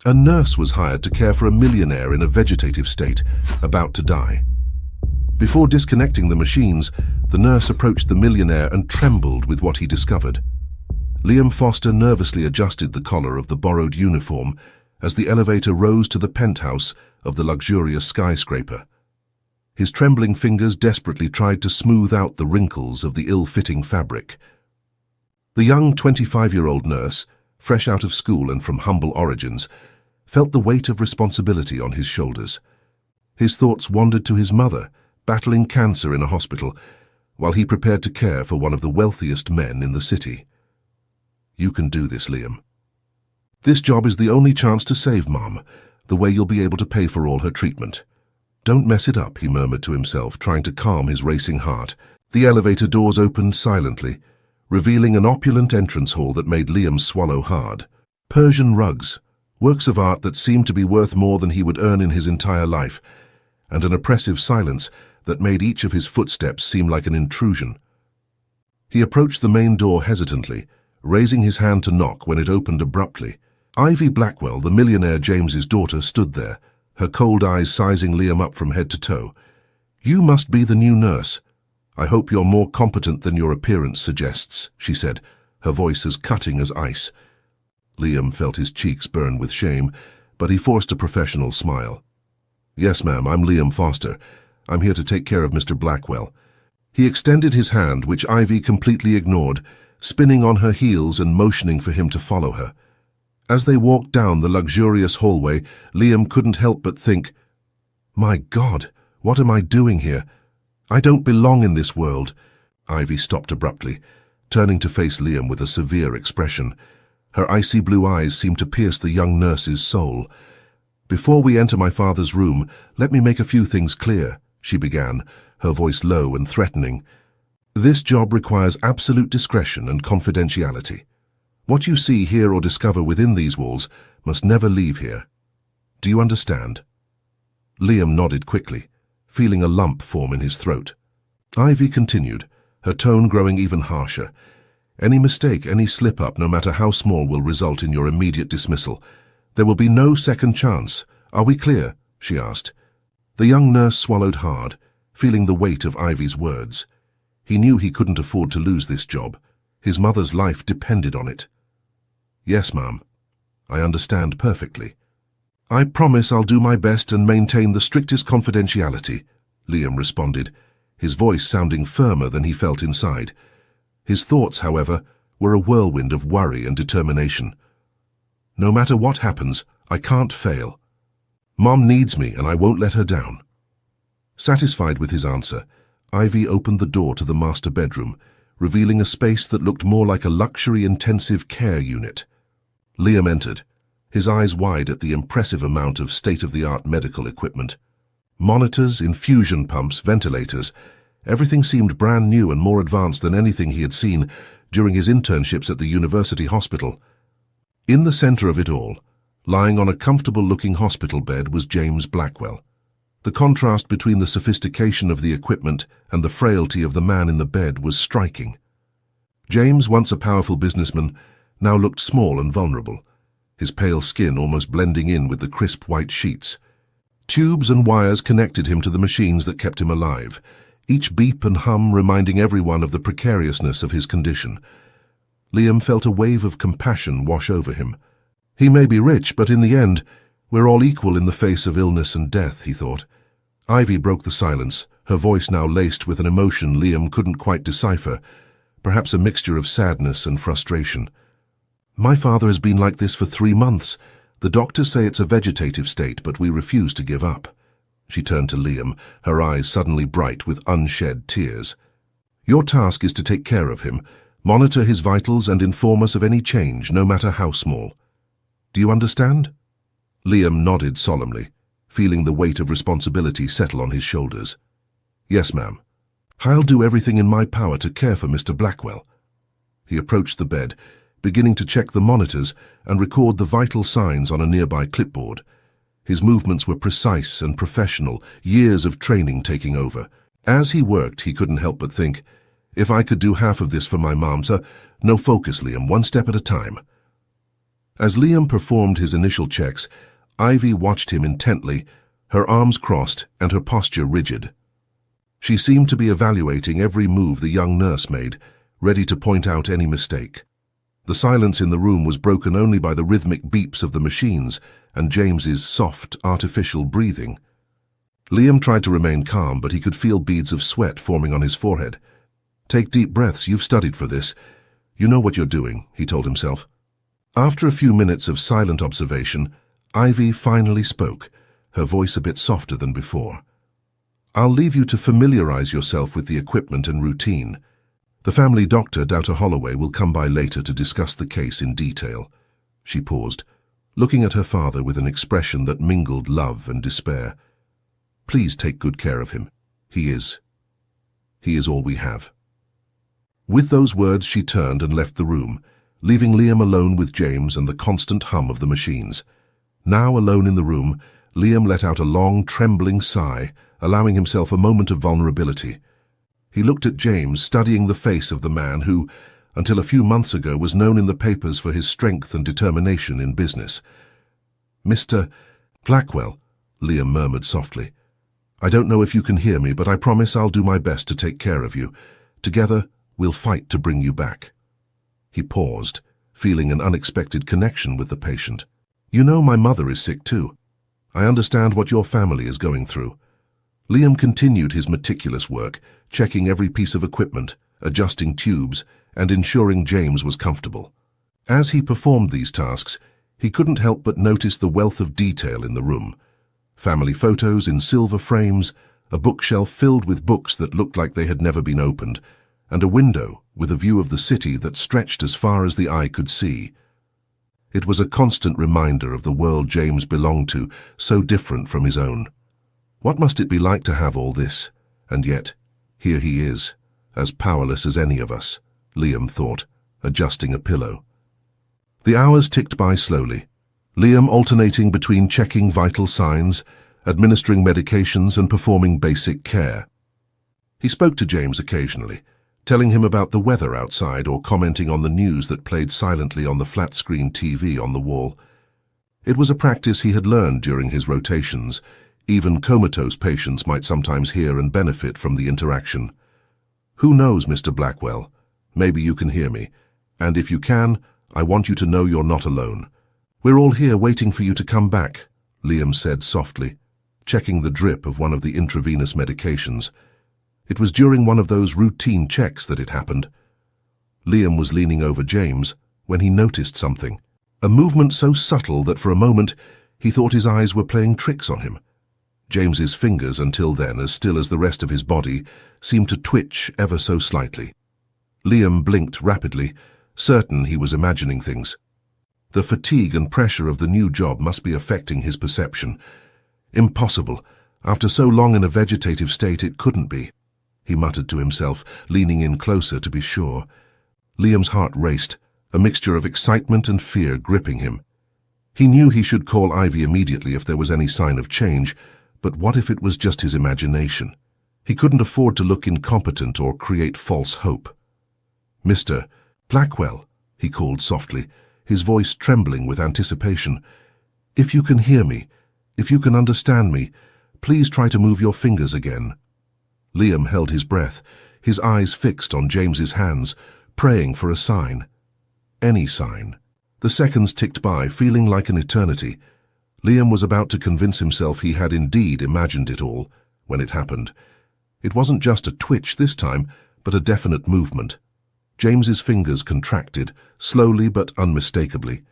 A nurse was hired to care for a millionaire in a vegetative state, about to die. Before disconnecting the machines, the nurse approached the millionaire and trembled with what he discovered. Liam Foster nervously adjusted the collar of the borrowed uniform as the elevator rose to the penthouse of the luxurious skyscraper. His trembling fingers desperately tried to smooth out the wrinkles of the ill-fitting fabric. The young 25-year-old nurse, fresh out of school and from humble origins, felt the weight of responsibility on his shoulders. His thoughts wandered to his mother, battling cancer in a hospital, while he prepared to care for one of the wealthiest men in the city. "You can do this, Liam. This job is the only chance to save Mom, the way you'll be able to pay for all her treatment. Don't mess it up," he murmured to himself, trying to calm his racing heart. The elevator doors opened silently, revealing an opulent entrance hall that made Liam swallow hard. Persian rugs, works of art that seemed to be worth more than he would earn in his entire life, and an oppressive silence that made each of his footsteps seem like an intrusion. He approached the main door hesitantly, raising his hand to knock when it opened abruptly. Ivy Blackwell, the millionaire James's daughter, stood there, her cold eyes sizing Liam up from head to toe. "You must be the new nurse. I hope you're more competent than your appearance suggests," she said, her voice as cutting as ice. Liam felt his cheeks burn with shame, but he forced a professional smile. "Yes, ma'am, I'm Liam Foster. I'm here to take care of Mr. Blackwell." He extended his hand, which Ivy completely ignored, spinning on her heels and motioning for him to follow her. As they walked down the luxurious hallway, Liam couldn't help but think, "My God, what am I doing here? I don't belong in this world." Ivy stopped abruptly, turning to face Liam with a severe expression. Her icy blue eyes seemed to pierce the young nurse's soul. "Before we enter my father's room, let me make a few things clear," she began, her voice low and threatening. "This job requires absolute discretion and confidentiality. What you see, hear, or discover within these walls must never leave here. Do you understand?" Liam nodded quickly, feeling a lump form in his throat. Ivy continued, her tone growing even harsher. "Any mistake, any slip-up, no matter how small, will result in your immediate dismissal. There will be no second chance. Are we clear?" she asked. The young nurse swallowed hard, feeling the weight of Ivy's words. He knew he couldn't afford to lose this job. His mother's life depended on it. "Yes, ma'am. I understand perfectly. I promise I'll do my best and maintain the strictest confidentiality," Liam responded, his voice sounding firmer than he felt inside. His thoughts, however, were a whirlwind of worry and determination. "No matter what happens, I can't fail. Mom needs me, and I won't let her down." Satisfied with his answer, Ivy opened the door to the master bedroom, revealing a space that looked more like a luxury intensive care unit. Liam entered, his eyes wide at the impressive amount of state-of-the-art medical equipment. Monitors, infusion pumps, ventilators, everything seemed brand new and more advanced than anything he had seen during his internships at the university hospital. In the center of it all, lying on a comfortable-looking hospital bed, was James Blackwell. The contrast between the sophistication of the equipment and the frailty of the man in the bed was striking. James, once a powerful businessman, now looked small and vulnerable, his pale skin almost blending in with the crisp white sheets. Tubes and wires connected him to the machines that kept him alive, each beep and hum reminding everyone of the precariousness of his condition. Liam felt a wave of compassion wash over him. He may be rich, but in the end, we're all equal in the face of illness and death, he thought. Ivy broke the silence, her voice now laced with an emotion Liam couldn't quite decipher, perhaps a mixture of sadness and frustration. "My father has been like this for 3 months. The doctors say it's a vegetative state, but we refuse to give up." She turned to Liam, her eyes suddenly bright with unshed tears. "Your task is to take care of him, monitor his vitals and inform us of any change, no matter how small. Do you understand?" Liam nodded solemnly, feeling the weight of responsibility settle on his shoulders. "Yes, ma'am. I'll do everything in my power to care for Mr. Blackwell." He approached the bed, beginning to check the monitors and record the vital signs on a nearby clipboard. His movements were precise and professional, years of training taking over. As he worked, he couldn't help but think, if I could do half of this for my mom, so no, focus, Liam, one step at a time. As Liam performed his initial checks, Ivy watched him intently, her arms crossed and her posture rigid. She seemed to be evaluating every move the young nurse made, ready to point out any mistake. The silence in the room was broken only by the rhythmic beeps of the machines and James's soft, artificial breathing. Liam tried to remain calm, but he could feel beads of sweat forming on his forehead. "Take deep breaths, you've studied for this. You know what you're doing," he told himself. After a few minutes of silent observation, Ivy finally spoke, her voice a bit softer than before. "I'll leave you to familiarize yourself with the equipment and routine. The family doctor, Dr. Holloway, will come by later to discuss the case in detail." She paused, looking at her father with an expression that mingled love and despair. "Please take good care of him. He is all we have." With those words, she turned and left the room, leaving Liam alone with James and the constant hum of the machines. Now alone in the room, Liam let out a long, trembling sigh, allowing himself a moment of vulnerability. He looked at James, studying the face of the man who, until a few months ago, was known in the papers for his strength and determination in business. "Mr. Blackwell," Liam murmured softly. "I don't know if you can hear me, but I promise I'll do my best to take care of you. Together, we'll fight to bring you back." He paused, feeling an unexpected connection with the patient. "You know, my mother is sick too. I understand what your family is going through." Liam continued his meticulous work, checking every piece of equipment, adjusting tubes, and ensuring James was comfortable. As he performed these tasks, he couldn't help but notice the wealth of detail in the room. Family photos in silver frames, a bookshelf filled with books that looked like they had never been opened, and a window with a view of the city that stretched as far as the eye could see. It was a constant reminder of the world James belonged to, so different from his own. What must it be like to have all this? And yet, here he is, as powerless as any of us, Liam thought, adjusting a pillow. The hours ticked by slowly, Liam alternating between checking vital signs, administering medications, and performing basic care. He spoke to James occasionally, telling him about the weather outside or commenting on the news that played silently on the flat-screen TV on the wall. It was a practice he had learned during his rotations. Even comatose patients might sometimes hear and benefit from the interaction. "Who knows, Mr. Blackwell? Maybe you can hear me. And if you can, I want you to know you're not alone. We're all here waiting for you to come back," Liam said softly, checking the drip of one of the intravenous medications. It was during one of those routine checks that it happened. Liam was leaning over James when he noticed something, a movement so subtle that for a moment he thought his eyes were playing tricks on him. James's fingers, until then as still as the rest of his body, seemed to twitch ever so slightly. Liam blinked rapidly, certain he was imagining things. The fatigue and pressure of the new job must be affecting his perception. Impossible. After so long in a vegetative state, it couldn't be, he muttered to himself, leaning in closer to be sure. Liam's heart raced, a mixture of excitement and fear gripping him. He knew he should call Ivy immediately if there was any sign of change, but what if it was just his imagination? He couldn't afford to look incompetent or create false hope. "Mr. Blackwell," he called softly, his voice trembling with anticipation. "If you can hear me, if you can understand me, please try to move your fingers again." Liam held his breath, his eyes fixed on James's hands, praying for a sign. Any sign. The seconds ticked by, feeling like an eternity. Liam was about to convince himself he had indeed imagined it all, when it happened. It wasn't just a twitch this time, but a definite movement. James's fingers contracted, slowly but unmistakably.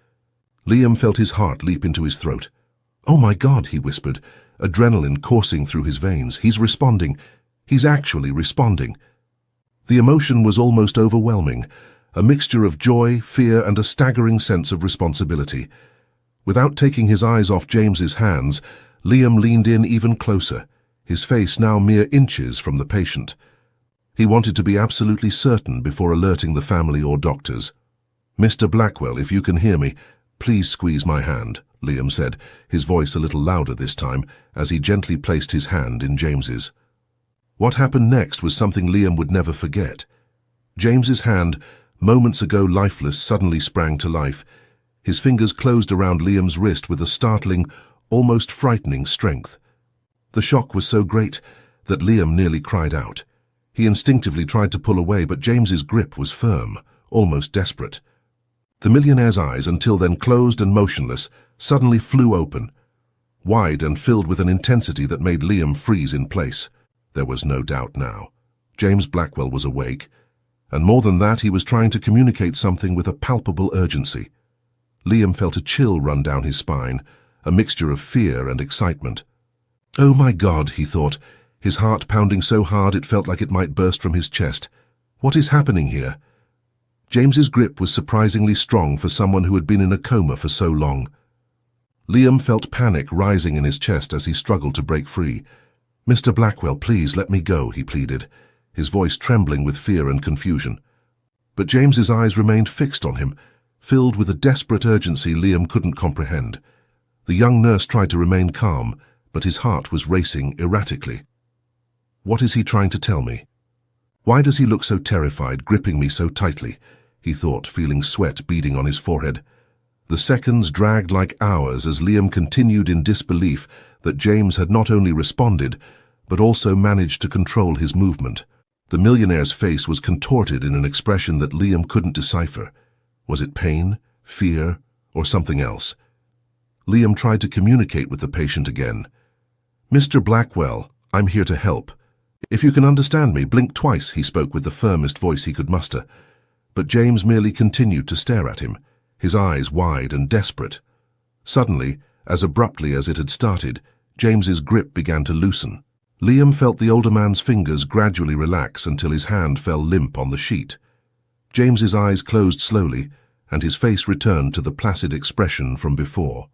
Liam felt his heart leap into his throat. "Oh my God," he whispered, adrenaline coursing through his veins. "He's responding. He's actually responding." The emotion was almost overwhelming, a mixture of joy, fear, and a staggering sense of responsibility. Without taking his eyes off James's hands, Liam leaned in even closer, his face now mere inches from the patient. He wanted to be absolutely certain before alerting the family or doctors. "Mr. Blackwell, if you can hear me, please squeeze my hand," Liam said, his voice a little louder this time, as he gently placed his hand in James's. What happened next was something Liam would never forget. James's hand, moments ago lifeless, suddenly sprang to life. His fingers closed around Liam's wrist with a startling, almost frightening strength. The shock was so great that Liam nearly cried out. He instinctively tried to pull away, but James's grip was firm, almost desperate. The millionaire's eyes, until then closed and motionless, suddenly flew open, wide and filled with an intensity that made Liam freeze in place. There was no doubt now. James Blackwell was awake, and more than that, he was trying to communicate something with a palpable urgency. Liam felt a chill run down his spine, a mixture of fear and excitement. "Oh my God," he thought, his heart pounding so hard it felt like it might burst from his chest. "What is happening here?" James's grip was surprisingly strong for someone who had been in a coma for so long. Liam felt panic rising in his chest as he struggled to break free. "Mr. Blackwell, please let me go," he pleaded, his voice trembling with fear and confusion. But James's eyes remained fixed on him, filled with a desperate urgency Liam couldn't comprehend. The young nurse tried to remain calm, but his heart was racing erratically. "What is he trying to tell me? Why does he look so terrified, gripping me so tightly?" he thought, feeling sweat beading on his forehead. The seconds dragged like hours as Liam continued in disbelief that James had not only responded, but also managed to control his movement. The millionaire's face was contorted in an expression that Liam couldn't decipher. Was it pain, fear, or something else? Liam tried to communicate with the patient again. "Mr. Blackwell, I'm here to help. If you can understand me, blink twice," he spoke with the firmest voice he could muster. But James merely continued to stare at him, his eyes wide and desperate. Suddenly, as abruptly as it had started, James's grip began to loosen. Liam felt the older man's fingers gradually relax until his hand fell limp on the sheet. James's eyes closed slowly, and his face returned to the placid expression from before.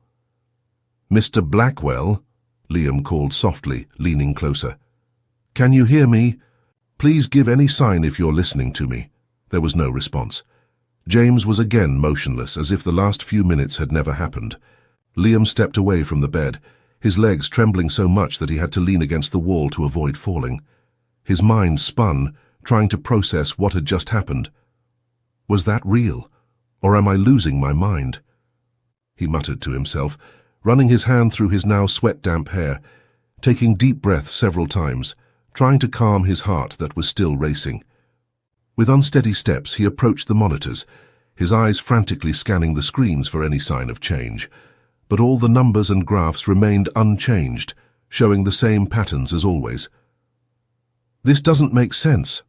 "Mr. Blackwell," Liam called softly, leaning closer. "Can you hear me? Please give any sign if you're listening to me." There was no response. James was again motionless, as if the last few minutes had never happened. Liam stepped away from the bed, his legs trembling so much that he had to lean against the wall to avoid falling. His mind spun, trying to process what had just happened. Was that real, or am I losing my mind? He muttered to himself, running his hand through his now sweat-damp hair, taking deep breaths several times, trying to calm his heart that was still racing. With unsteady steps, he approached the monitors, his eyes frantically scanning the screens for any sign of change. But all the numbers and graphs remained unchanged, showing the same patterns as always. "This doesn't make sense.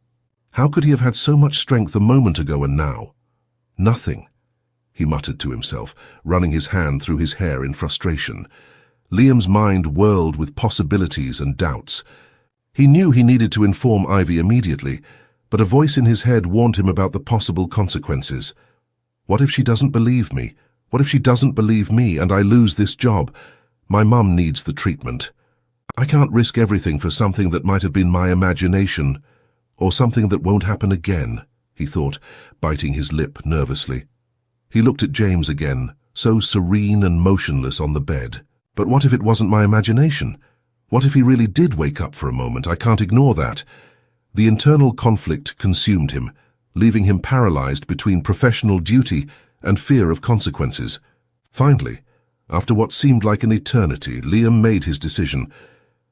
How could he have had so much strength a moment ago and now? Nothing," he muttered to himself, running his hand through his hair in frustration. Liam's mind whirled with possibilities and doubts. He knew he needed to inform Ivy immediately, but a voice in his head warned him about the possible consequences. What if she doesn't believe me? What if she doesn't believe me and I lose this job? My mum needs the treatment. I can't risk everything for something that might have been my imagination, or something that won't happen again, he thought, biting his lip nervously. He looked at James again, so serene and motionless on the bed. But what if it wasn't my imagination? What if he really did wake up for a moment? I can't ignore that. The internal conflict consumed him, leaving him paralyzed between professional duty and fear of consequences. Finally, after what seemed like an eternity, Liam made his decision.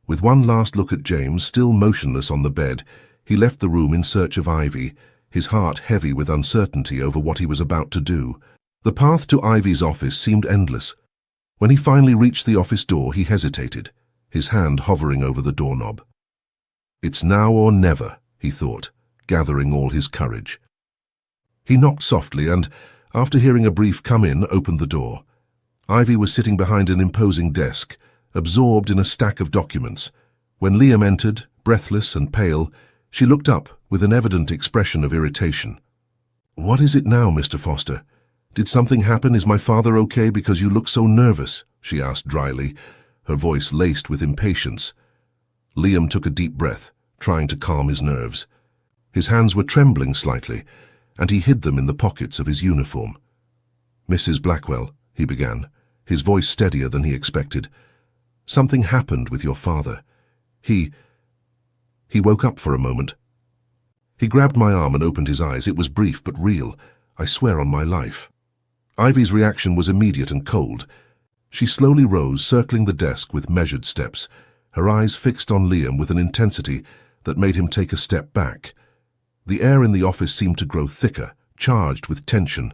With one last look at James, still motionless on the bed, he left the room in search of Ivy, his heart heavy with uncertainty over what he was about to do. The path to Ivy's office seemed endless. When he finally reached the office door, he hesitated, his hand hovering over the doorknob. It's now or never, he thought, gathering all his courage. He knocked softly and, after hearing a brief "come in," opened the door. Ivy was sitting behind an imposing desk, absorbed in a stack of documents. When Liam entered, breathless and pale, she looked up with an evident expression of irritation. "What is it now, Mr. Foster? Did something happen? Is my father okay because you look so nervous?" she asked dryly, her voice laced with impatience. Liam took a deep breath, trying to calm his nerves. His hands were trembling slightly, and he hid them in the pockets of his uniform. "Mrs. Blackwell," he began, his voice steadier than he expected. "Something happened with your father. He woke up for a moment." He grabbed my arm and opened his eyes. It was brief but real. "I swear on my life." Ivy's reaction was immediate and cold. She slowly rose, circling the desk with measured steps, her eyes fixed on Liam with an intensity that made him take a step back. The air in the office seemed to grow thicker, charged with tension.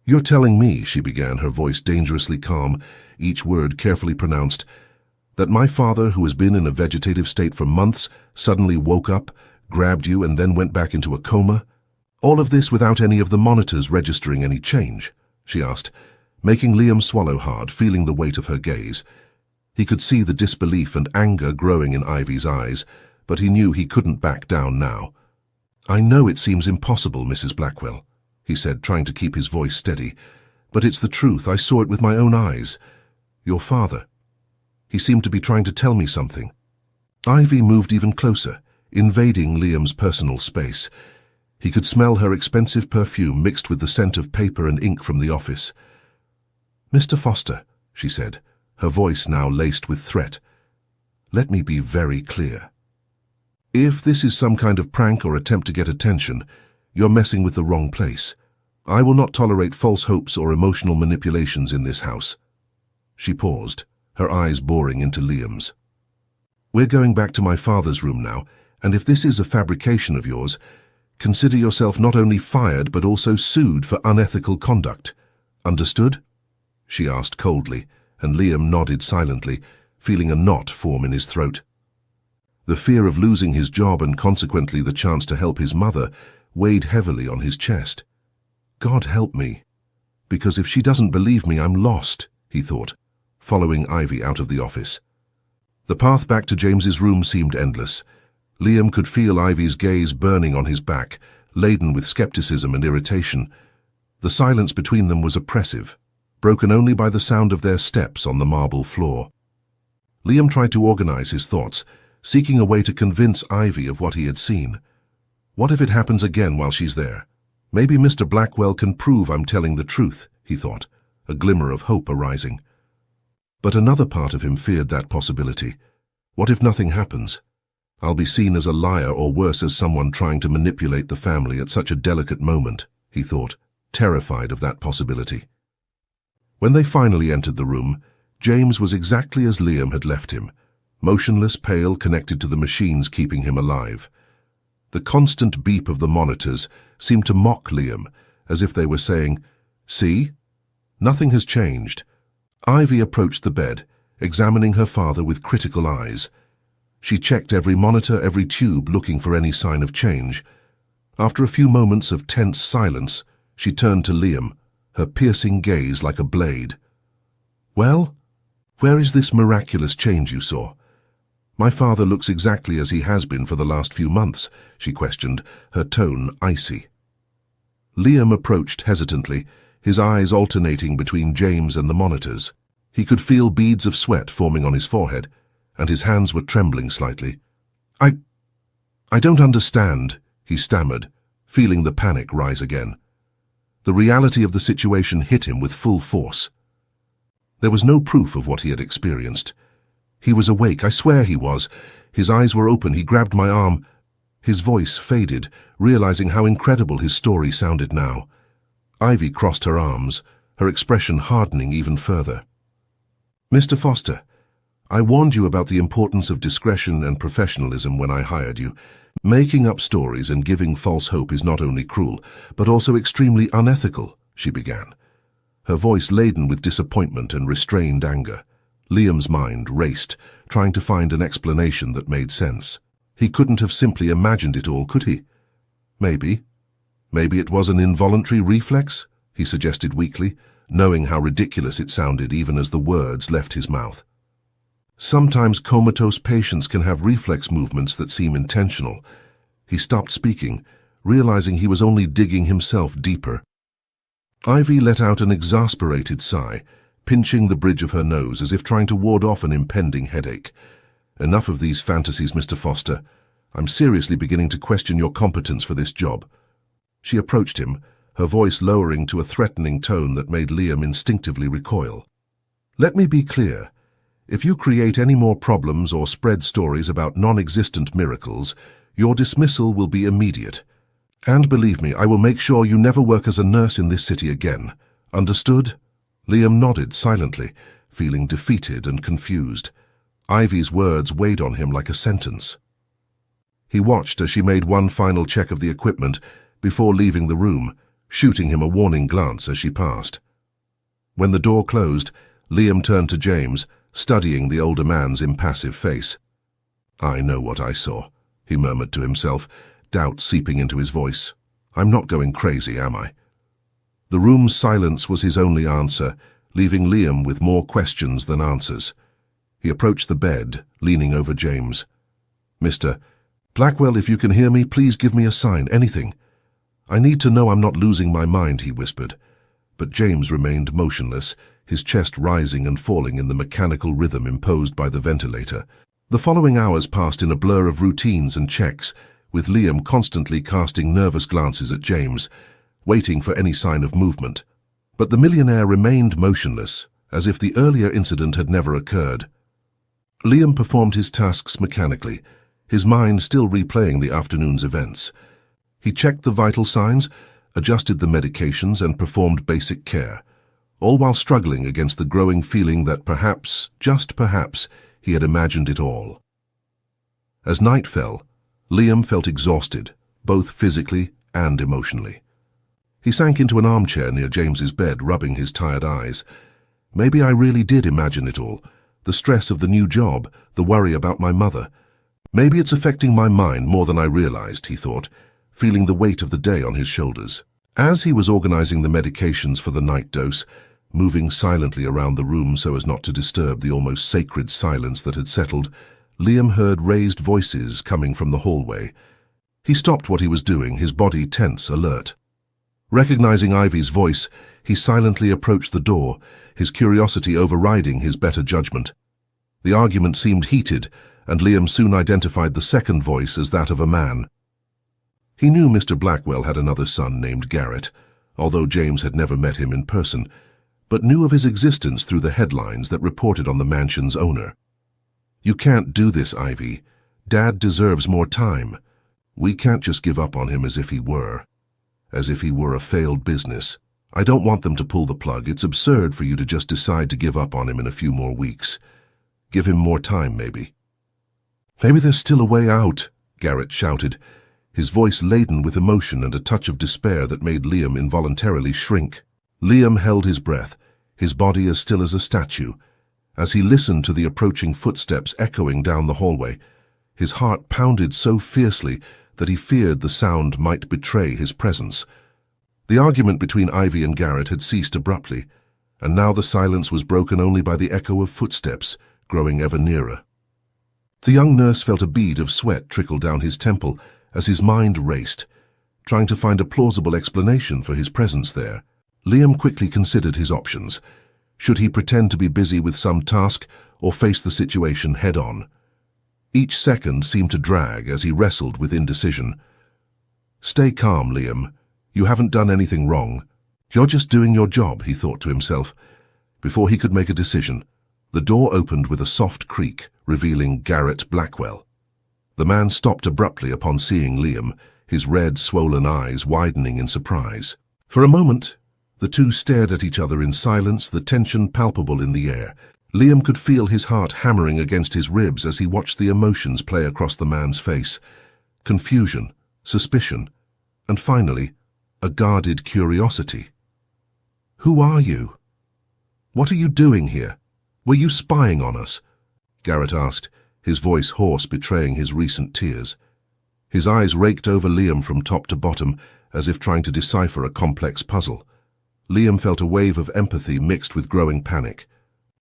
"You're telling me," she began, her voice dangerously calm, each word carefully pronounced, "that my father, who has been in a vegetative state for months, suddenly woke up, grabbed you, and then went back into a coma? All of this without any of the monitors registering any change?" she asked, making Liam swallow hard, feeling the weight of her gaze. He could see the disbelief and anger growing in Ivy's eyes, but he knew he couldn't back down now. "I know it seems impossible, Mrs. Blackwell," he said, trying to keep his voice steady, "but it's the truth. I saw it with my own eyes. Your father. He seemed to be trying to tell me something." Ivy moved even closer, invading Liam's personal space. He could smell her expensive perfume mixed with the scent of paper and ink from the office. "Mr. Foster," she said, her voice now laced with threat, "let me be very clear. If this is some kind of prank or attempt to get attention, you're messing with the wrong place. I will not tolerate false hopes or emotional manipulations in this house." She paused, her eyes boring into Liam's. "We're going back to my father's room now, and if this is a fabrication of yours, consider yourself not only fired but also sued for unethical conduct. Understood?" she asked coldly, and Liam nodded silently, feeling a knot form in his throat. The fear of losing his job and consequently the chance to help his mother weighed heavily on his chest. "God help me, because if she doesn't believe me, I'm lost," he thought, following Ivy out of the office. The path back to James's room seemed endless. Liam could feel Ivy's gaze burning on his back, laden with skepticism and irritation. The silence between them was oppressive, broken only by the sound of their steps on the marble floor. Liam tried to organize his thoughts, seeking a way to convince Ivy of what he had seen. What if it happens again while she's there? Maybe Mr. Blackwell can prove I'm telling the truth, he thought, a glimmer of hope arising. But another part of him feared that possibility. What if nothing happens? I'll be seen as a liar or worse, as someone trying to manipulate the family at such a delicate moment, he thought, terrified of that possibility. When they finally entered the room, James was exactly as Liam had left him, motionless, pale, connected to the machines keeping him alive. The constant beep of the monitors seemed to mock Liam, as if they were saying, "See? Nothing has changed." Ivy approached the bed, examining her father with critical eyes. She checked every monitor, every tube, looking for any sign of change. After a few moments of tense silence, she turned to Liam, her piercing gaze like a blade. "Well, where is this miraculous change you saw? My father looks exactly as he has been for the last few months," she questioned, her tone icy. Liam approached hesitantly, his eyes alternating between James and the monitors. He could feel beads of sweat forming on his forehead, and his hands were trembling slightly. I don't understand," he stammered, feeling the panic rise again. The reality of the situation hit him with full force. There was no proof of what he had experienced. He was awake, I swear he was. His eyes were open, he grabbed my arm. His voice faded, realizing how incredible his story sounded now. Ivy crossed her arms, her expression hardening even further. "Mr. Foster, I warned you about the importance of discretion and professionalism when I hired you. Making up stories and giving false hope is not only cruel, but also extremely unethical," she began, her voice laden with disappointment and restrained anger. Liam's mind raced, trying to find an explanation that made sense. He couldn't have simply imagined it all, could he? Maybe it was an involuntary reflex, he suggested weakly, knowing how ridiculous it sounded even as the words left his mouth. Sometimes comatose patients can have reflex movements that seem intentional. He stopped speaking, realizing he was only digging himself deeper. Ivy let out an exasperated sigh, pinching the bridge of her nose as if trying to ward off an impending headache. "Enough of these fantasies, Mr. Foster. I'm seriously beginning to question your competence for this job." She approached him, her voice lowering to a threatening tone that made Liam instinctively recoil. "Let me be clear. If you create any more problems or spread stories about non-existent miracles, your dismissal will be immediate. And believe me, I will make sure you never work as a nurse in this city again. Understood? Liam nodded silently, feeling defeated and confused. Ivy's words weighed on him like a sentence. He watched as she made one final check of the equipment before leaving the room, shooting him a warning glance as she passed. When the door closed, Liam turned to James, studying the older man's impassive face. "I know what I saw," he murmured to himself, doubt seeping into his voice. "I'm not going crazy, am I?" The room's silence was his only answer, leaving Liam with more questions than answers. He approached the bed, leaning over James. "Mr. Blackwell, if you can hear me, please give me a sign, anything. I need to know I'm not losing my mind," he whispered. But James remained motionless, his chest rising and falling in the mechanical rhythm imposed by the ventilator. The following hours passed in a blur of routines and checks, with Liam constantly casting nervous glances at James, waiting for any sign of movement. But the millionaire remained motionless, as if the earlier incident had never occurred. Liam performed his tasks mechanically, his mind still replaying the afternoon's events. He checked the vital signs, adjusted the medications, and performed basic care, all while struggling against the growing feeling that perhaps, just perhaps, he had imagined it all. As night fell, Liam felt exhausted, both physically and emotionally. He sank into an armchair near James's bed, rubbing his tired eyes. Maybe I really did imagine it all. The stress of the new job, the worry about my mother. Maybe it's affecting my mind more than I realized, he thought, feeling the weight of the day on his shoulders. As he was organizing the medications for the night dose, moving silently around the room so as not to disturb the almost sacred silence that had settled, Liam heard raised voices coming from the hallway. He stopped what he was doing, his body tense, alert. Recognizing Ivy's voice, he silently approached the door, his curiosity overriding his better judgment. The argument seemed heated, and Liam soon identified the second voice as that of a man. He knew Mr. Blackwell had another son named Garrett, although James had never met him in person, but knew of his existence through the headlines that reported on the mansion's owner. "You can't do this, Ivy. Dad deserves more time. We can't just give up on him as if he were a failed business. I don't want them to pull the plug. It's absurd for you to just decide to give up on him in a few more weeks. Give him more time, maybe." "Maybe there's still a way out," Garrett shouted, his voice laden with emotion and a touch of despair that made Liam involuntarily shrink. Liam held his breath, his body as still as a statue. As he listened to the approaching footsteps echoing down the hallway, his heart pounded so fiercely that he feared the sound might betray his presence. The argument between Ivy and Garrett had ceased abruptly, and now the silence was broken only by the echo of footsteps, growing ever nearer. The young nurse felt a bead of sweat trickle down his temple as his mind raced, trying to find a plausible explanation for his presence there. Liam quickly considered his options. Should he pretend to be busy with some task or face the situation head-on? Each second seemed to drag as he wrestled with indecision. "Stay calm, Liam. You haven't done anything wrong. You're just doing your job," he thought to himself. Before he could make a decision, the door opened with a soft creak, revealing Garrett Blackwell. The man stopped abruptly upon seeing Liam, his red, swollen eyes widening in surprise. For a moment, the two stared at each other in silence, the tension palpable in the air. Liam could feel his heart hammering against his ribs as he watched the emotions play across the man's face. Confusion, suspicion, and finally, a guarded curiosity. "Who are you? What are you doing here? Were you spying on us?" Garrett asked, his voice hoarse, betraying his recent tears. His eyes raked over Liam from top to bottom, as if trying to decipher a complex puzzle. Liam felt a wave of empathy mixed with growing panic.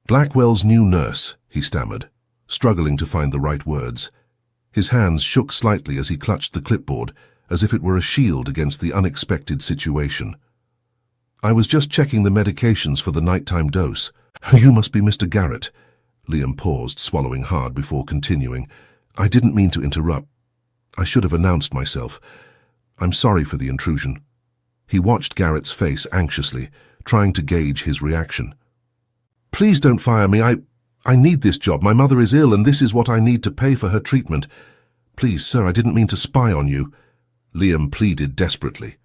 "Blackwell's new nurse," he stammered, struggling to find the right words. His hands shook slightly as he clutched the clipboard, as if it were a shield against the unexpected situation. "I was just checking the medications for the nighttime dose." "You must be Mr. Garrett." Liam paused, swallowing hard before continuing. "I didn't mean to interrupt. I should have announced myself. I'm sorry for the intrusion." He watched Garrett's face anxiously, trying to gauge his reaction. "Please don't fire me. I need this job. My mother is ill, and this is what I need to pay for her treatment. Please, sir, I didn't mean to spy on you," Liam pleaded desperately.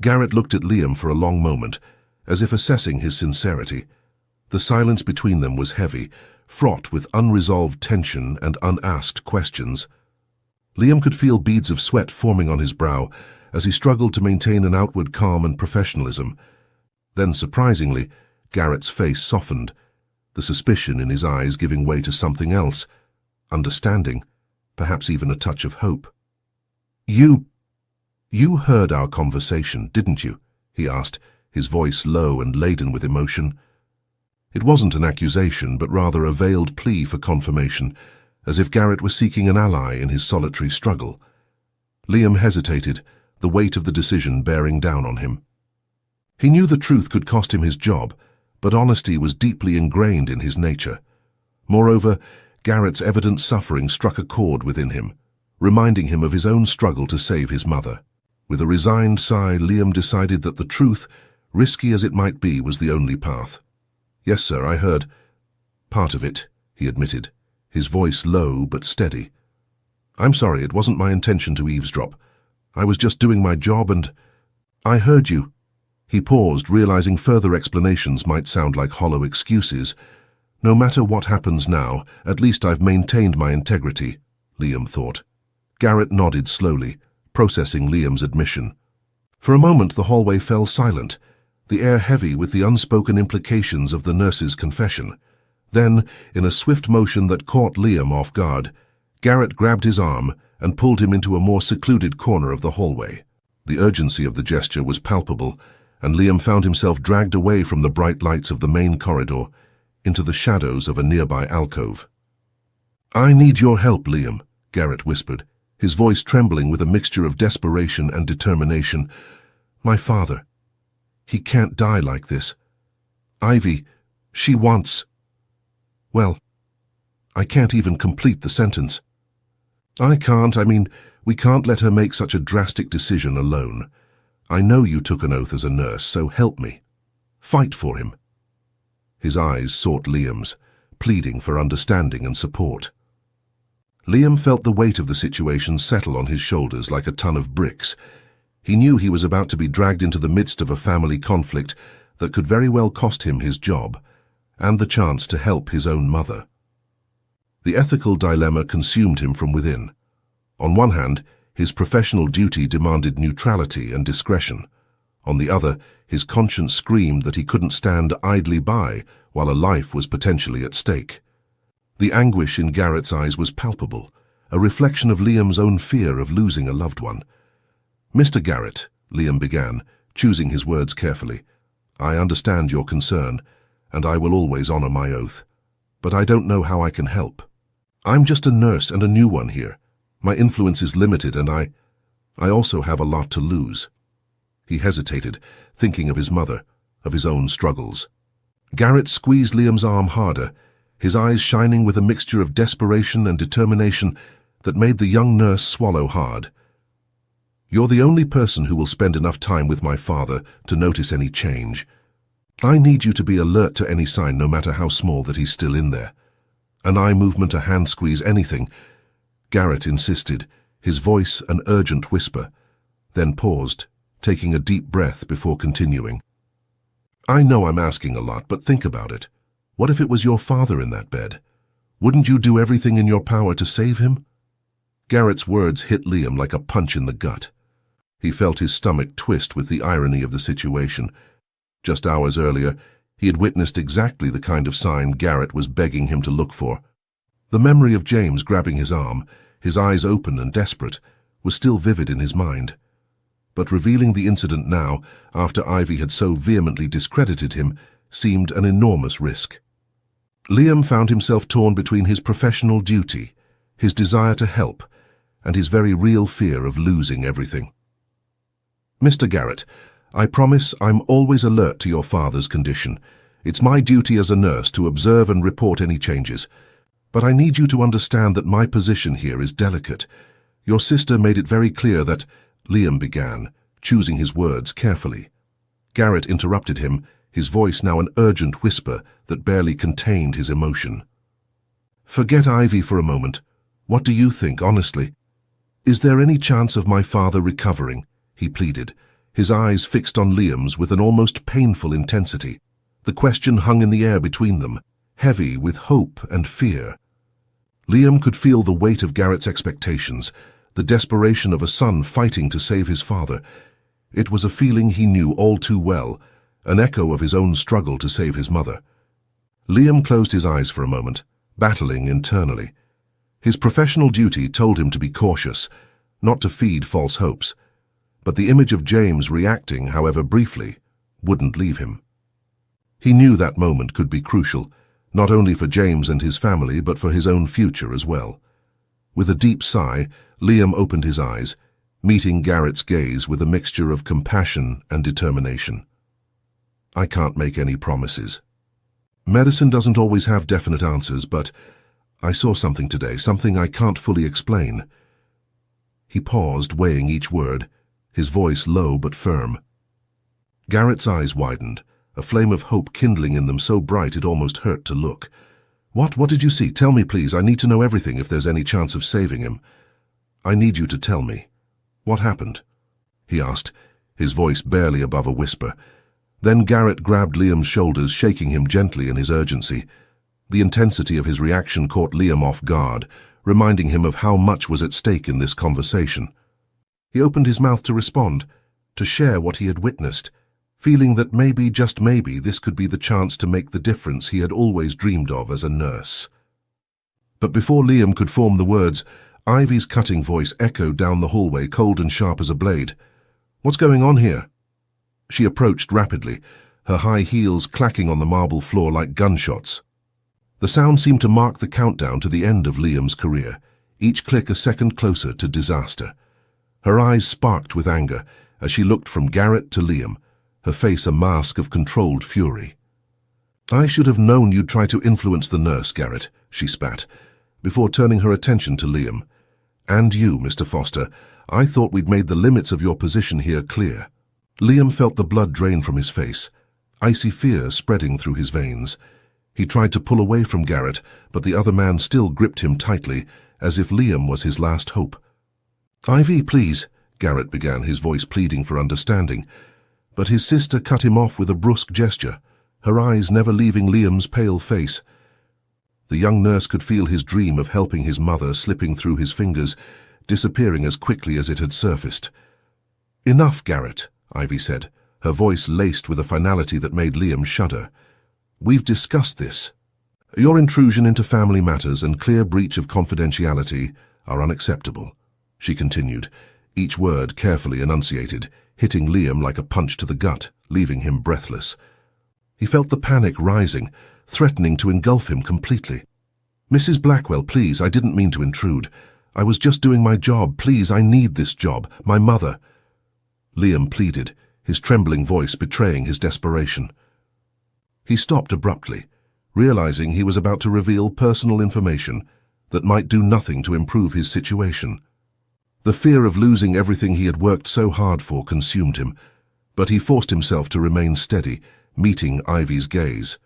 Garrett looked at Liam for a long moment, as if assessing his sincerity. The silence between them was heavy, fraught with unresolved tension and unasked questions. Liam could feel beads of sweat forming on his brow as he struggled to maintain an outward calm and professionalism. Then, surprisingly, Garrett's face softened, the suspicion in his eyes giving way to something else, understanding, perhaps even a touch of hope. You heard our conversation, didn't you?" he asked, his voice low and laden with emotion. It wasn't an accusation, but rather a veiled plea for confirmation, as if Garrett were seeking an ally in his solitary struggle. Liam hesitated, the weight of the decision bearing down on him. He knew the truth could cost him his job, but honesty was deeply ingrained in his nature. Moreover, Garrett's evident suffering struck a chord within him, reminding him of his own struggle to save his mother. With a resigned sigh, Liam decided that the truth, risky as it might be, was the only path. "Yes, sir, I heard part of it," he admitted, his voice low but steady. "I'm sorry, it wasn't my intention to eavesdrop. I was just doing my job and I heard you." He paused, realizing further explanations might sound like hollow excuses. No matter what happens now, at least I've maintained my integrity, Liam thought. Garrett nodded slowly, processing Liam's admission. For a moment the hallway fell silent, the air heavy with the unspoken implications of the nurse's confession. Then, in a swift motion that caught Liam off guard, Garrett grabbed his arm and pulled him into a more secluded corner of the hallway. The urgency of the gesture was palpable, and Liam found himself dragged away from the bright lights of the main corridor into the shadows of a nearby alcove. "I need your help, Liam," Garrett whispered, his voice trembling with a mixture of desperation and determination. "My father. He can't die like this. Ivy, she wants... Well, I can't even complete the sentence. We can't let her make such a drastic decision alone. I know you took an oath as a nurse, so help me. Fight for him." His eyes sought Liam's, pleading for understanding and support. Liam felt the weight of the situation settle on his shoulders like a ton of bricks. He knew he was about to be dragged into the midst of a family conflict that could very well cost him his job and the chance to help his own mother. The ethical dilemma consumed him from within. On one hand, his professional duty demanded neutrality and discretion. On the other, his conscience screamed that he couldn't stand idly by while a life was potentially at stake. The anguish in Garrett's eyes was palpable, a reflection of Liam's own fear of losing a loved one. "Mr. Garrett," Liam began, choosing his words carefully, "I understand your concern, and I will always honor my oath. But I don't know how I can help. I'm just a nurse and a new one here. My influence is limited, and I also have a lot to lose." He hesitated, thinking of his mother, of his own struggles. Garrett squeezed Liam's arm harder, his eyes shining with a mixture of desperation and determination that made the young nurse swallow hard. "You're the only person who will spend enough time with my father to notice any change. I need you to be alert to any sign, no matter how small, that he's still in there. An eye movement, a hand squeeze, anything." Garrett insisted, his voice an urgent whisper, then paused, taking a deep breath before continuing. "I know I'm asking a lot, but think about it. What if it was your father in that bed? Wouldn't you do everything in your power to save him?" Garrett's words hit Liam like a punch in the gut. He felt his stomach twist with the irony of the situation. Just hours earlier, he had witnessed exactly the kind of sign Garrett was begging him to look for. The memory of James grabbing his arm, his eyes open and desperate, was still vivid in his mind. But revealing the incident now, after Ivy had so vehemently discredited him, seemed an enormous risk. Liam found himself torn between his professional duty, his desire to help, and his very real fear of losing everything. "Mr. Garrett, I promise I'm always alert to your father's condition. It's my duty as a nurse to observe and report any changes. But I need you to understand that my position here is delicate. Your sister made it very clear that..." Liam began, choosing his words carefully. Garrett interrupted him, his voice now an urgent whisper that barely contained his emotion. "Forget Ivy for a moment. What do you think, honestly? Is there any chance of my father recovering?" he pleaded, his eyes fixed on Liam's with an almost painful intensity. The question hung in the air between them, heavy with hope and fear. Liam could feel the weight of Garrett's expectations, the desperation of a son fighting to save his father. It was a feeling he knew all too well, an echo of his own struggle to save his mother. Liam closed his eyes for a moment, battling internally. His professional duty told him to be cautious, not to feed false hopes, but the image of James reacting, however briefly, wouldn't leave him. He knew that moment could be crucial, not only for James and his family, but for his own future as well. With a deep sigh, Liam opened his eyes, meeting Garrett's gaze with a mixture of compassion and determination. "I can't make any promises. Medicine doesn't always have definite answers, but I saw something today, something I can't fully explain." He paused, weighing each word, his voice low but firm. Garrett's eyes widened, a flame of hope kindling in them so bright it almost hurt to look. What did you see? Tell me, please. I need to know everything if there's any chance of saving him." "I need you to tell me. What happened?" he asked, his voice barely above a whisper. Then Garrett grabbed Liam's shoulders, shaking him gently in his urgency. The intensity of his reaction caught Liam off guard, reminding him of how much was at stake in this conversation. He opened his mouth to respond, to share what he had witnessed, feeling that maybe, just maybe, this could be the chance to make the difference he had always dreamed of as a nurse. But before Liam could form the words, Ivy's cutting voice echoed down the hallway, cold and sharp as a blade. "What's going on here?" She approached rapidly, her high heels clacking on the marble floor like gunshots. The sound seemed to mark the countdown to the end of Liam's career, each click a second closer to disaster. Her eyes sparked with anger as she looked from Garrett to Liam, her face a mask of controlled fury. "I should have known you'd try to influence the nurse, Garrett," she spat, before turning her attention to Liam. "And you, Mr. Foster, I thought we'd made the limits of your position here clear." Liam felt the blood drain from his face, icy fear spreading through his veins. He tried to pull away from Garrett, but the other man still gripped him tightly, as if Liam was his last hope. "Ivy, please," Garrett began, his voice pleading for understanding. But his sister cut him off with a brusque gesture, her eyes never leaving Liam's pale face. The young nurse could feel his dream of helping his mother slipping through his fingers, disappearing as quickly as it had surfaced. "Enough, Garrett," Ivy said, her voice laced with a finality that made Liam shudder. "We've discussed this. Your intrusion into family matters and clear breach of confidentiality are unacceptable," she continued, each word carefully enunciated, hitting Liam like a punch to the gut, leaving him breathless. He felt the panic rising, threatening to engulf him completely. "Mrs. Blackwell, please, I didn't mean to intrude. I was just doing my job. Please, I need this job. My mother." Liam pleaded, his trembling voice betraying his desperation. He stopped abruptly, realizing he was about to reveal personal information that might do nothing to improve his situation. The fear of losing everything he had worked so hard for consumed him, but he forced himself to remain steady, meeting Ivy's gaze.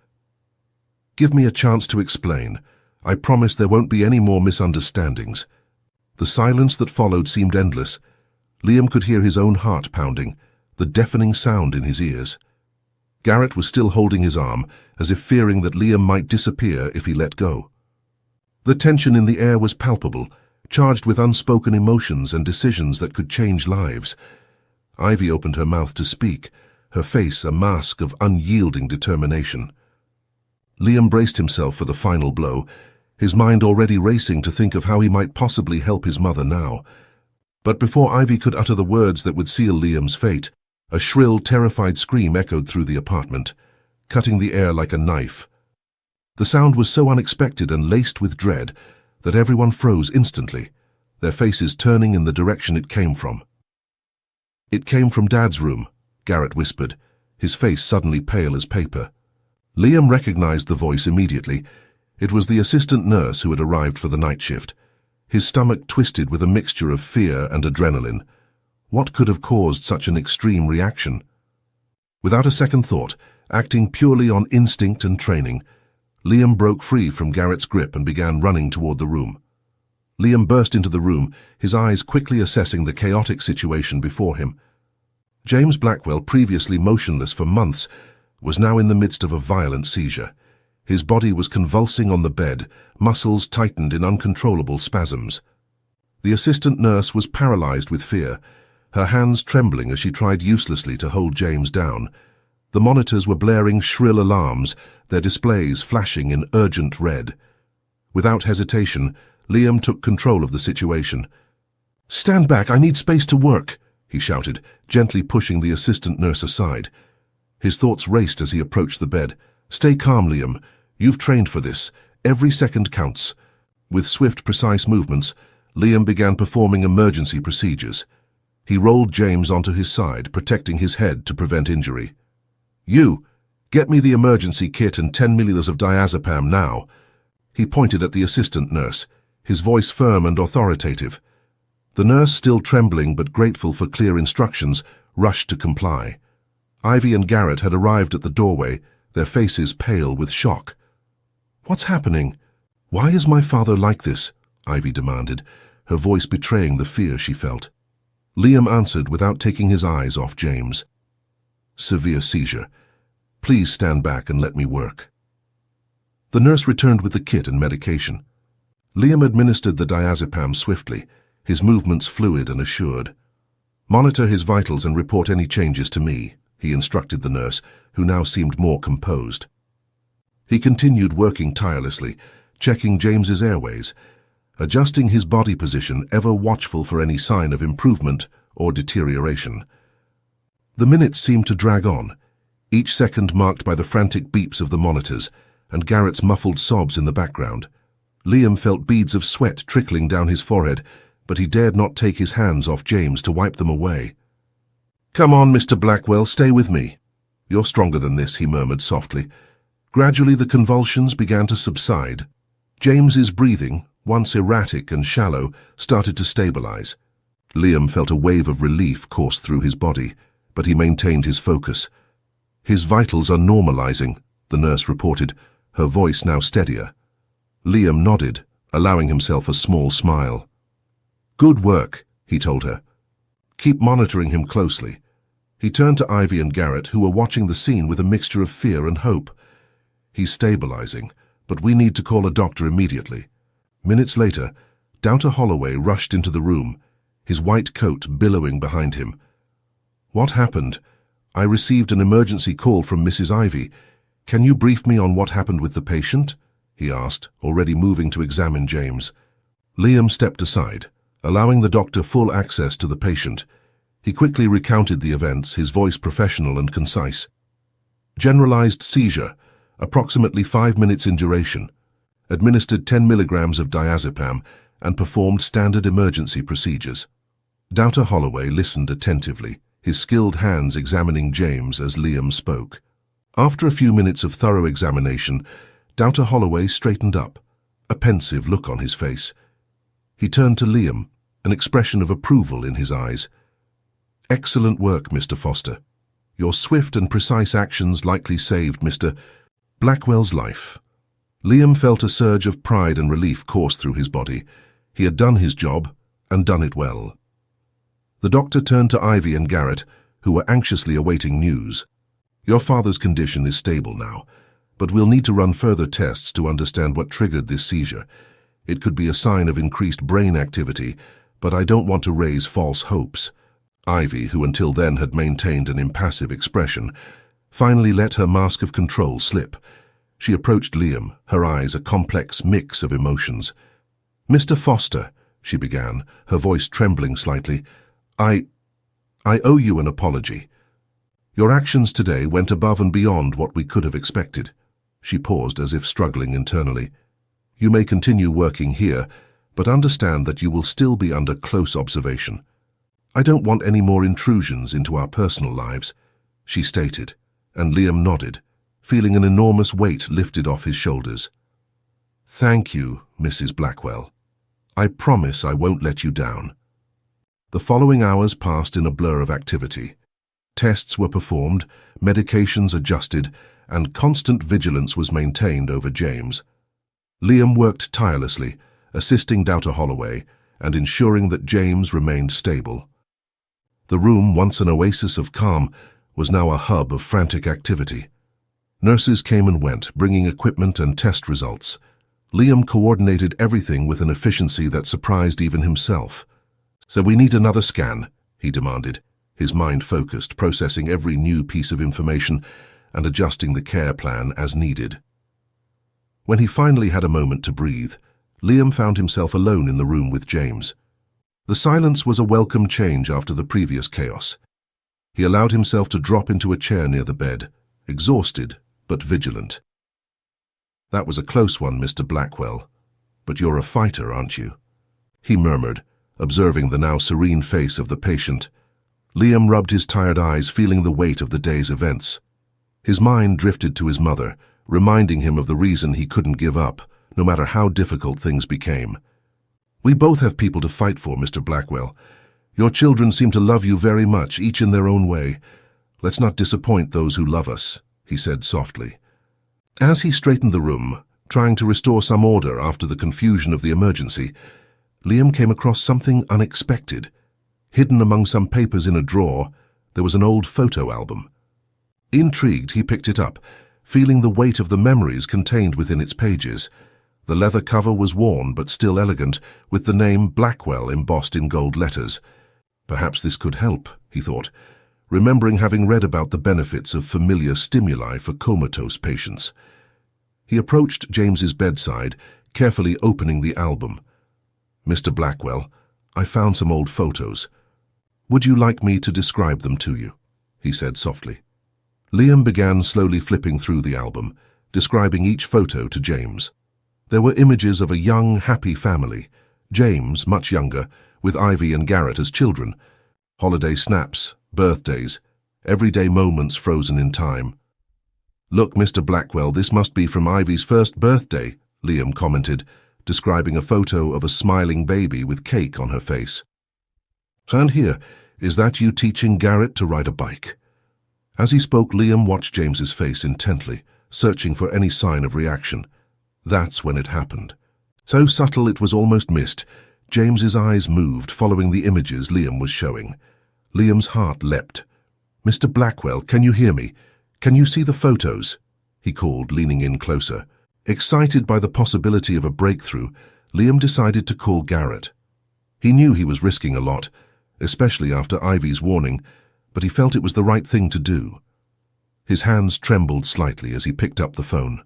"Give me a chance to explain. I promise there won't be any more misunderstandings." The silence that followed seemed endless. Liam could hear his own heart pounding, the deafening sound in his ears. Garrett was still holding his arm, as if fearing that Liam might disappear if he let go. The tension in the air was palpable, charged with unspoken emotions and decisions that could change lives. Ivy opened her mouth to speak, her face a mask of unyielding determination. Liam braced himself for the final blow, his mind already racing to think of how he might possibly help his mother now. But before Ivy could utter the words that would seal Liam's fate, a shrill, terrified scream echoed through the apartment, cutting the air like a knife. The sound was so unexpected and laced with dread that everyone froze instantly, their faces turning in the direction it came from. "It came from Dad's room," Garrett whispered, his face suddenly pale as paper. Liam recognized the voice immediately. It was the assistant nurse who had arrived for the night shift. His stomach twisted with a mixture of fear and adrenaline. What could have caused such an extreme reaction? Without a second thought, acting purely on instinct and training, Liam broke free from Garrett's grip and began running toward the room. Liam burst into the room, his eyes quickly assessing the chaotic situation before him. James Blackwell, previously motionless for months, was now in the midst of a violent seizure. His body was convulsing on the bed, muscles tightened in uncontrollable spasms. The assistant nurse was paralyzed with fear, her hands trembling as she tried uselessly to hold James down. The monitors were blaring shrill alarms, their displays flashing in urgent red. Without hesitation, Liam took control of the situation. "Stand back, I need space to work," he shouted, gently pushing the assistant nurse aside. His thoughts raced as he approached the bed. "Stay calm, Liam. You've trained for this. Every second counts." With swift, precise movements, Liam began performing emergency procedures. He rolled James onto his side, protecting his head to prevent injury. "You, get me the emergency kit and 10 milliliters of diazepam now." He pointed at the assistant nurse, his voice firm and authoritative. The nurse, still trembling but grateful for clear instructions, rushed to comply. Ivy and Garrett had arrived at the doorway, their faces pale with shock. "What's happening? Why is my father like this?" Ivy demanded, her voice betraying the fear she felt. Liam answered without taking his eyes off James. "Severe seizure. Please stand back and let me work." The nurse returned with the kit and medication. Liam administered the diazepam swiftly, his movements fluid and assured. "Monitor his vitals and report any changes to me," he instructed the nurse, who now seemed more composed. He continued working tirelessly, checking James's airways, adjusting his body position, ever watchful for any sign of improvement or deterioration. The minutes seemed to drag on, each second marked by the frantic beeps of the monitors and Garrett's muffled sobs in the background. Liam felt beads of sweat trickling down his forehead, but he dared not take his hands off James to wipe them away. "Come on, Mr. Blackwell, stay with me. You're stronger than this," he murmured softly. Gradually the convulsions began to subside. James's breathing, once erratic and shallow, started to stabilize. Liam felt a wave of relief course through his body, but he maintained his focus. "His vitals are normalizing," the nurse reported, her voice now steadier. Liam nodded, allowing himself a small smile. "Good work," he told her. "Keep monitoring him closely." He turned to Ivy and Garrett, who were watching the scene with a mixture of fear and hope. "He's stabilizing, but we need to call a doctor immediately." Minutes later, Dr. Holloway rushed into the room, his white coat billowing behind him. "What happened? I received an emergency call from Mrs. Ivy. Can you brief me on what happened with the patient?" he asked, already moving to examine James. Liam stepped aside, allowing the doctor full access to the patient. He quickly recounted the events, his voice professional and concise. "Generalized seizure, approximately 5 minutes in duration. Administered 10 milligrams of diazepam and performed standard emergency procedures." Dr. Holloway listened attentively, his skilled hands examining James as Liam spoke. After a few minutes of thorough examination, Dr. Holloway straightened up, a pensive look on his face. He turned to Liam, an expression of approval in his eyes. "Excellent work, Mr. Foster. Your swift and precise actions likely saved Mr. Blackwell's life." Liam felt a surge of pride and relief course through his body. He had done his job, and done it well. The doctor turned to Ivy and Garrett, who were anxiously awaiting news. "Your father's condition is stable now, but we'll need to run further tests to understand what triggered this seizure. It could be a sign of increased brain activity, but I don't want to raise false hopes." Ivy, who until then had maintained an impassive expression, finally let her mask of control slip. She approached Liam, her eyes a complex mix of emotions. "Mr. Foster," she began, her voice trembling slightly, I owe you an apology. Your actions today went above and beyond what we could have expected." She paused as if struggling internally. "You may continue working here, but understand that you will still be under close observation. I don't want any more intrusions into our personal lives," she stated, and Liam nodded, feeling an enormous weight lifted off his shoulders. "Thank you, Mrs. Blackwell. I promise I won't let you down." The following hours passed in a blur of activity. Tests were performed, medications adjusted, and constant vigilance was maintained over James. Liam worked tirelessly, assisting Dr. Holloway and ensuring that James remained stable. The room, once an oasis of calm, was now a hub of frantic activity. Nurses came and went, bringing equipment and test results. Liam coordinated everything with an efficiency that surprised even himself. "So we need another scan," he demanded, his mind focused, processing every new piece of information and adjusting the care plan as needed. When he finally had a moment to breathe, Liam found himself alone in the room with James. The silence was a welcome change after the previous chaos. He allowed himself to drop into a chair near the bed, exhausted but vigilant. "That was a close one, Mr. Blackwell. But you're a fighter, aren't you?" he murmured, observing the now serene face of the patient. Liam rubbed his tired eyes, feeling the weight of the day's events. His mind drifted to his mother, reminding him of the reason he couldn't give up, no matter how difficult things became. "We both have people to fight for, Mr. Blackwell. Your children seem to love you very much, each in their own way. Let's not disappoint those who love us," he said softly. As he straightened the room, trying to restore some order after the confusion of the emergency, Liam came across something unexpected. Hidden among some papers in a drawer, there was an old photo album. Intrigued, he picked it up, feeling the weight of the memories contained within its pages. The leather cover was worn but still elegant, with the name Blackwell embossed in gold letters. Perhaps this could help, he thought, remembering having read about the benefits of familiar stimuli for comatose patients. He approached James's bedside, carefully opening the album. "Mr. Blackwell, I found some old photos. Would you like me to describe them to you?" he said softly. Liam began slowly flipping through the album, describing each photo to James. There were images of a young, happy family, James, much younger, with Ivy and Garrett as children, holiday snaps, birthdays, everyday moments frozen in time. "Look, Mr. Blackwell, this must be from Ivy's first birthday," Liam commented, describing a photo of a smiling baby with cake on her face. "And here, is that you teaching Garrett to ride a bike?" As he spoke, Liam watched James's face intently, searching for any sign of reaction. That's when it happened. So subtle it was almost missed, James's eyes moved, following the images Liam was showing. Liam's heart leapt. "Mr. Blackwell, can you hear me? Can you see the photos?" he called, leaning in closer. Excited by the possibility of a breakthrough, Liam decided to call Garrett. He knew he was risking a lot, especially after Ivy's warning, but he felt it was the right thing to do. His hands trembled slightly as he picked up the phone.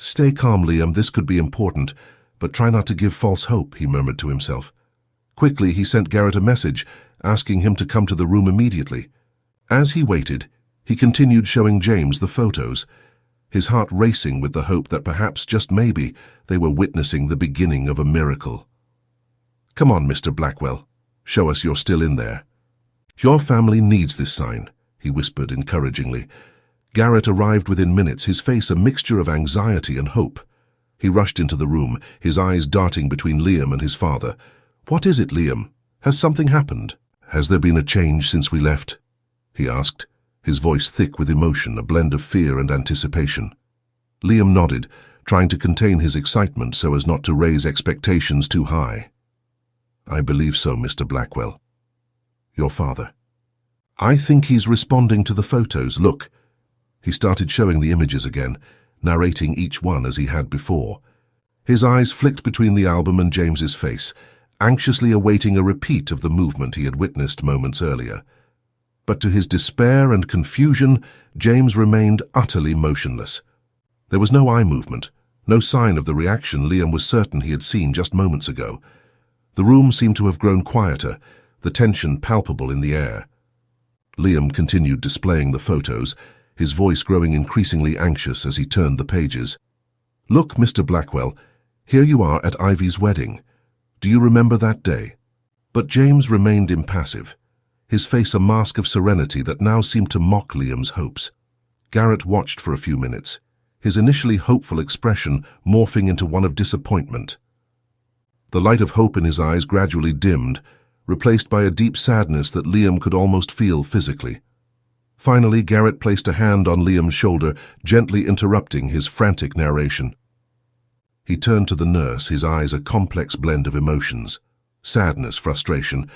"Stay calm, Liam, this could be important, but try not to give false hope," he murmured to himself. Quickly, he sent Garrett a message, asking him to come to the room immediately. As he waited, he continued showing James the photos, his heart racing with the hope that perhaps, just maybe, they were witnessing the beginning of a miracle. "Come on, Mr. Blackwell. Show us you're still in there." "Your family needs this sign," he whispered encouragingly. Garrett arrived within minutes, his face a mixture of anxiety and hope. He rushed into the room, his eyes darting between Liam and his father. "What is it, Liam? Has something happened? Has there been a change since we left?" he asked, his voice thick with emotion, a blend of fear and anticipation. Liam nodded, trying to contain his excitement so as not to raise expectations too high. "I believe so, Mr. Blackwell." "Your father?" "I think he's responding to the photos. Look." He started showing the images again, narrating each one as he had before. His eyes flicked between the album and James's face, anxiously awaiting a repeat of the movement he had witnessed moments earlier. But to his despair and confusion, James remained utterly motionless. There was no eye movement, no sign of the reaction Liam was certain he had seen just moments ago. The room seemed to have grown quieter, the tension palpable in the air. Liam continued displaying the photos, his voice growing increasingly anxious as he turned the pages. "Look, Mr. Blackwell, here you are at Ivy's wedding. Do you remember that day?" But James remained impassive, his face a mask of serenity that now seemed to mock Liam's hopes. Garrett watched for a few minutes, his initially hopeful expression morphing into one of disappointment. The light of hope in his eyes gradually dimmed, replaced by a deep sadness that Liam could almost feel physically. Finally, Garrett placed a hand on Liam's shoulder, gently interrupting his frantic narration. He turned to the nurse, his eyes a complex blend of emotions, sadness, frustration,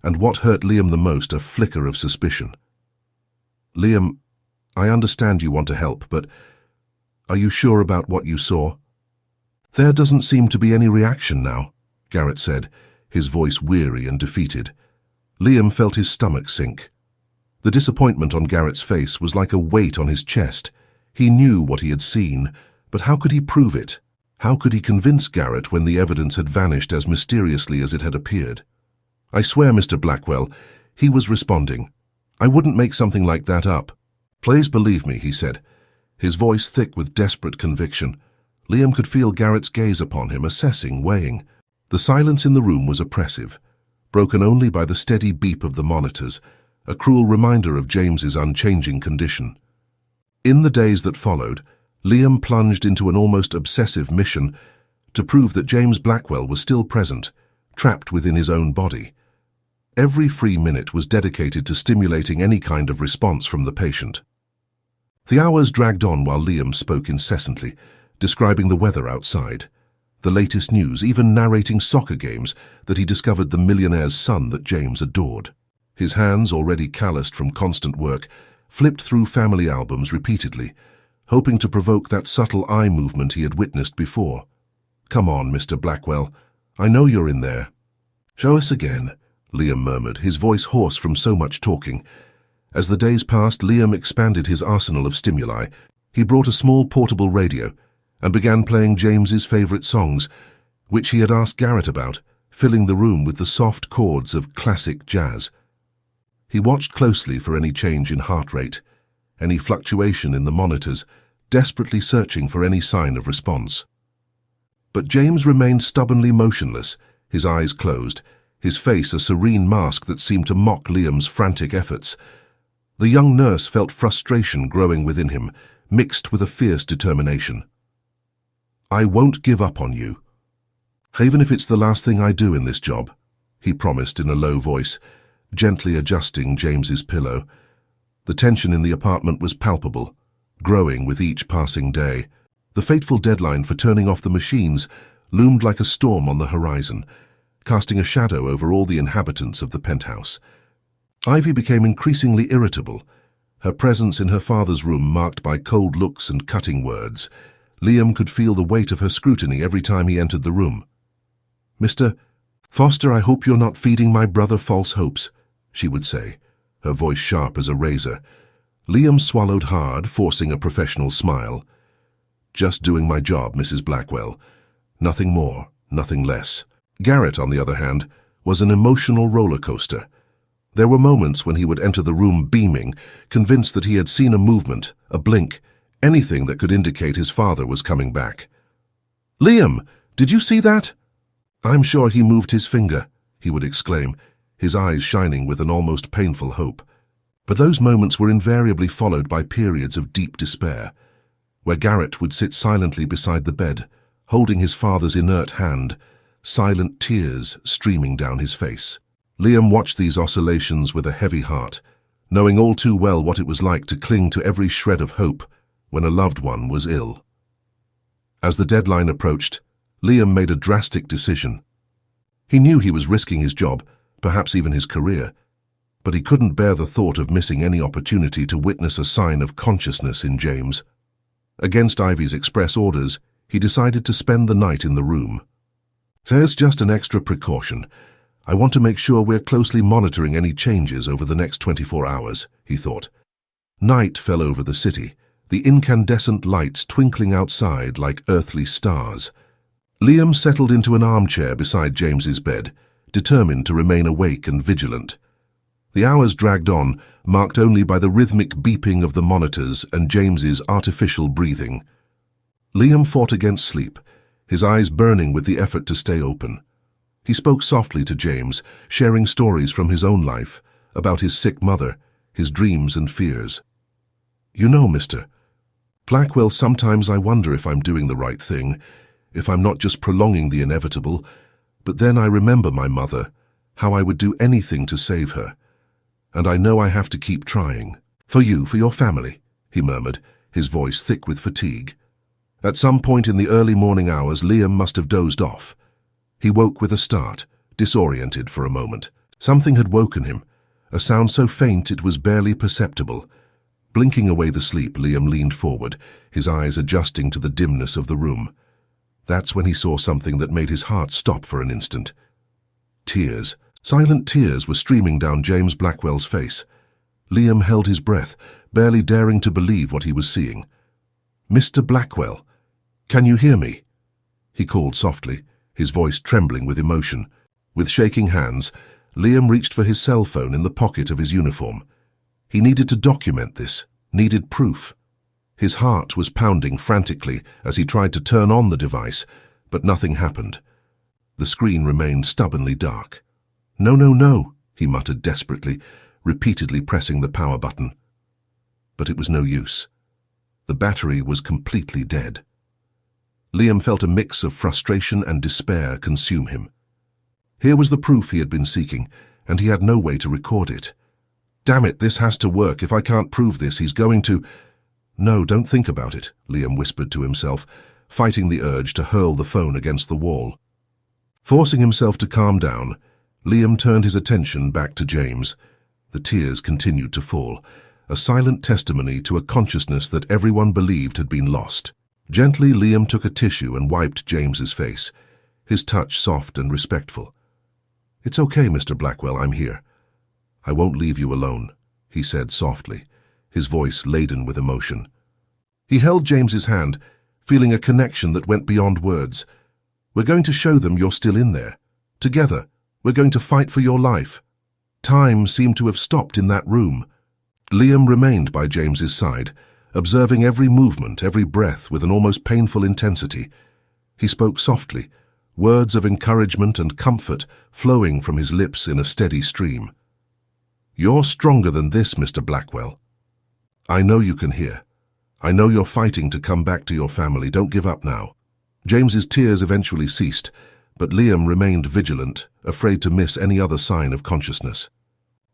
and what hurt Liam the most, a flicker of suspicion. "Liam, I understand you want to help, but are you sure about what you saw?" "There doesn't seem to be any reaction now," Garrett said, his voice weary and defeated. Liam felt his stomach sink. The disappointment on Garrett's face was like a weight on his chest. He knew what he had seen, but how could he prove it? How could he convince Garrett when the evidence had vanished as mysteriously as it had appeared? "I swear, Mr. Blackwell," he was responding, "I wouldn't make something like that up." "Please believe me," he said, his voice thick with desperate conviction. Liam could feel Garrett's gaze upon him, assessing, weighing. The silence in the room was oppressive, broken only by the steady beep of the monitors, a cruel reminder of James's unchanging condition. In the days that followed, Liam plunged into an almost obsessive mission to prove that James Blackwell was still present, trapped within his own body. Every free minute was dedicated to stimulating any kind of response from the patient. The hours dragged on while Liam spoke incessantly, describing the weather outside, the latest news, even narrating soccer games that he discovered the millionaire's son that James adored. His hands, already calloused from constant work, flipped through family albums repeatedly, hoping to provoke that subtle eye movement he had witnessed before. "Come on, Mr. Blackwell. I know you're in there." "Show us again," Liam murmured, his voice hoarse from so much talking. As the days passed, Liam expanded his arsenal of stimuli. He brought a small portable radio and began playing James's favorite songs, which he had asked Garrett about, filling the room with the soft chords of classic jazz. He watched closely for any change in heart rate, any fluctuation in the monitors, desperately searching for any sign of response. But James remained stubbornly motionless, his eyes closed, his face a serene mask that seemed to mock Liam's frantic efforts. The young nurse felt frustration growing within him, mixed with a fierce determination. "I won't give up on you, even if it's the last thing I do in this job," he promised in a low voice, gently adjusting James's pillow. The tension in the apartment was palpable, growing with each passing day. The fateful deadline for turning off the machines loomed like a storm on the horizon, casting a shadow over all the inhabitants of the penthouse. Ivy became increasingly irritable, her presence in her father's room marked by cold looks and cutting words. Liam could feel the weight of her scrutiny every time he entered the room. "Mr. Foster, I hope you're not feeding my brother false hopes," she would say, her voice sharp as a razor. Liam swallowed hard, forcing a professional smile. "Just doing my job, Mrs. Blackwell. Nothing more, nothing less." Garrett, on the other hand, was an emotional roller coaster. There were moments when he would enter the room beaming, convinced that he had seen a movement, a blink, anything that could indicate his father was coming back. "Liam, did you see that?" "I'm sure he moved his finger," he would exclaim, his eyes shining with an almost painful hope. But those moments were invariably followed by periods of deep despair, where Garrett would sit silently beside the bed, holding his father's inert hand, silent tears streaming down his face. Liam watched these oscillations with a heavy heart, knowing all too well what it was like to cling to every shred of hope when a loved one was ill. As the deadline approached, Liam made a drastic decision. He knew he was risking his job, perhaps even his career, but he couldn't bear the thought of missing any opportunity to witness a sign of consciousness in James. Against Ivy's express orders, he decided to spend the night in the room. "There's just an extra precaution. I want to make sure we're closely monitoring any changes over the next 24 hours, he thought. Night fell over the city, the incandescent lights twinkling outside like earthly stars. Liam settled into an armchair beside James's bed, determined to remain awake and vigilant. The hours dragged on, marked only by the rhythmic beeping of the monitors and James's artificial breathing. Liam fought against sleep, his eyes burning with the effort to stay open. He spoke softly to James, sharing stories from his own life, about his sick mother, his dreams and fears. "You know, Mr. Blackwell, sometimes I wonder if I'm doing the right thing, if I'm not just prolonging the inevitable, but then I remember my mother, how I would do anything to save her. And I know I have to keep trying. For you, for your family," he murmured, his voice thick with fatigue. At some point in the early morning hours, Liam must have dozed off. He woke with a start, disoriented for a moment. Something had woken him, a sound so faint it was barely perceptible. Blinking away the sleep, Liam leaned forward, his eyes adjusting to the dimness of the room. That's when he saw something that made his heart stop for an instant. Tears, silent tears, were streaming down James Blackwell's face. Liam held his breath, barely daring to believe what he was seeing. "Mr. Blackwell, can you hear me?" he called softly, his voice trembling with emotion. With shaking hands, Liam reached for his cell phone in the pocket of his uniform. He needed to document this, needed proof. His heart was pounding frantically as he tried to turn on the device, but nothing happened. The screen remained stubbornly dark. "No, no, no," he muttered desperately, repeatedly pressing the power button. But it was no use. The battery was completely dead. Liam felt a mix of frustration and despair consume him. Here was the proof he had been seeking, and he had no way to record it. "Damn it, this has to work. If I can't prove this, he's going to—" "No, don't think about it," Liam whispered to himself, fighting the urge to hurl the phone against the wall. Forcing himself to calm down, Liam turned his attention back to James. The tears continued to fall, a silent testimony to a consciousness that everyone believed had been lost. Gently, Liam took a tissue and wiped James's face, his touch soft and respectful. "It's okay, Mr. Blackwell, I'm here. I won't leave you alone," he said softly, his voice laden with emotion. He held James's hand, feeling a connection that went beyond words. "We're going to show them you're still in there. Together, we're going to fight for your life." Time seemed to have stopped in that room. Liam remained by James's side, observing every movement, every breath with an almost painful intensity. He spoke softly, words of encouragement and comfort flowing from his lips in a steady stream. "You're stronger than this, Mr. Blackwell. I know you can hear. I know you're fighting to come back to your family. Don't give up now." James's tears eventually ceased, but Liam remained vigilant, afraid to miss any other sign of consciousness.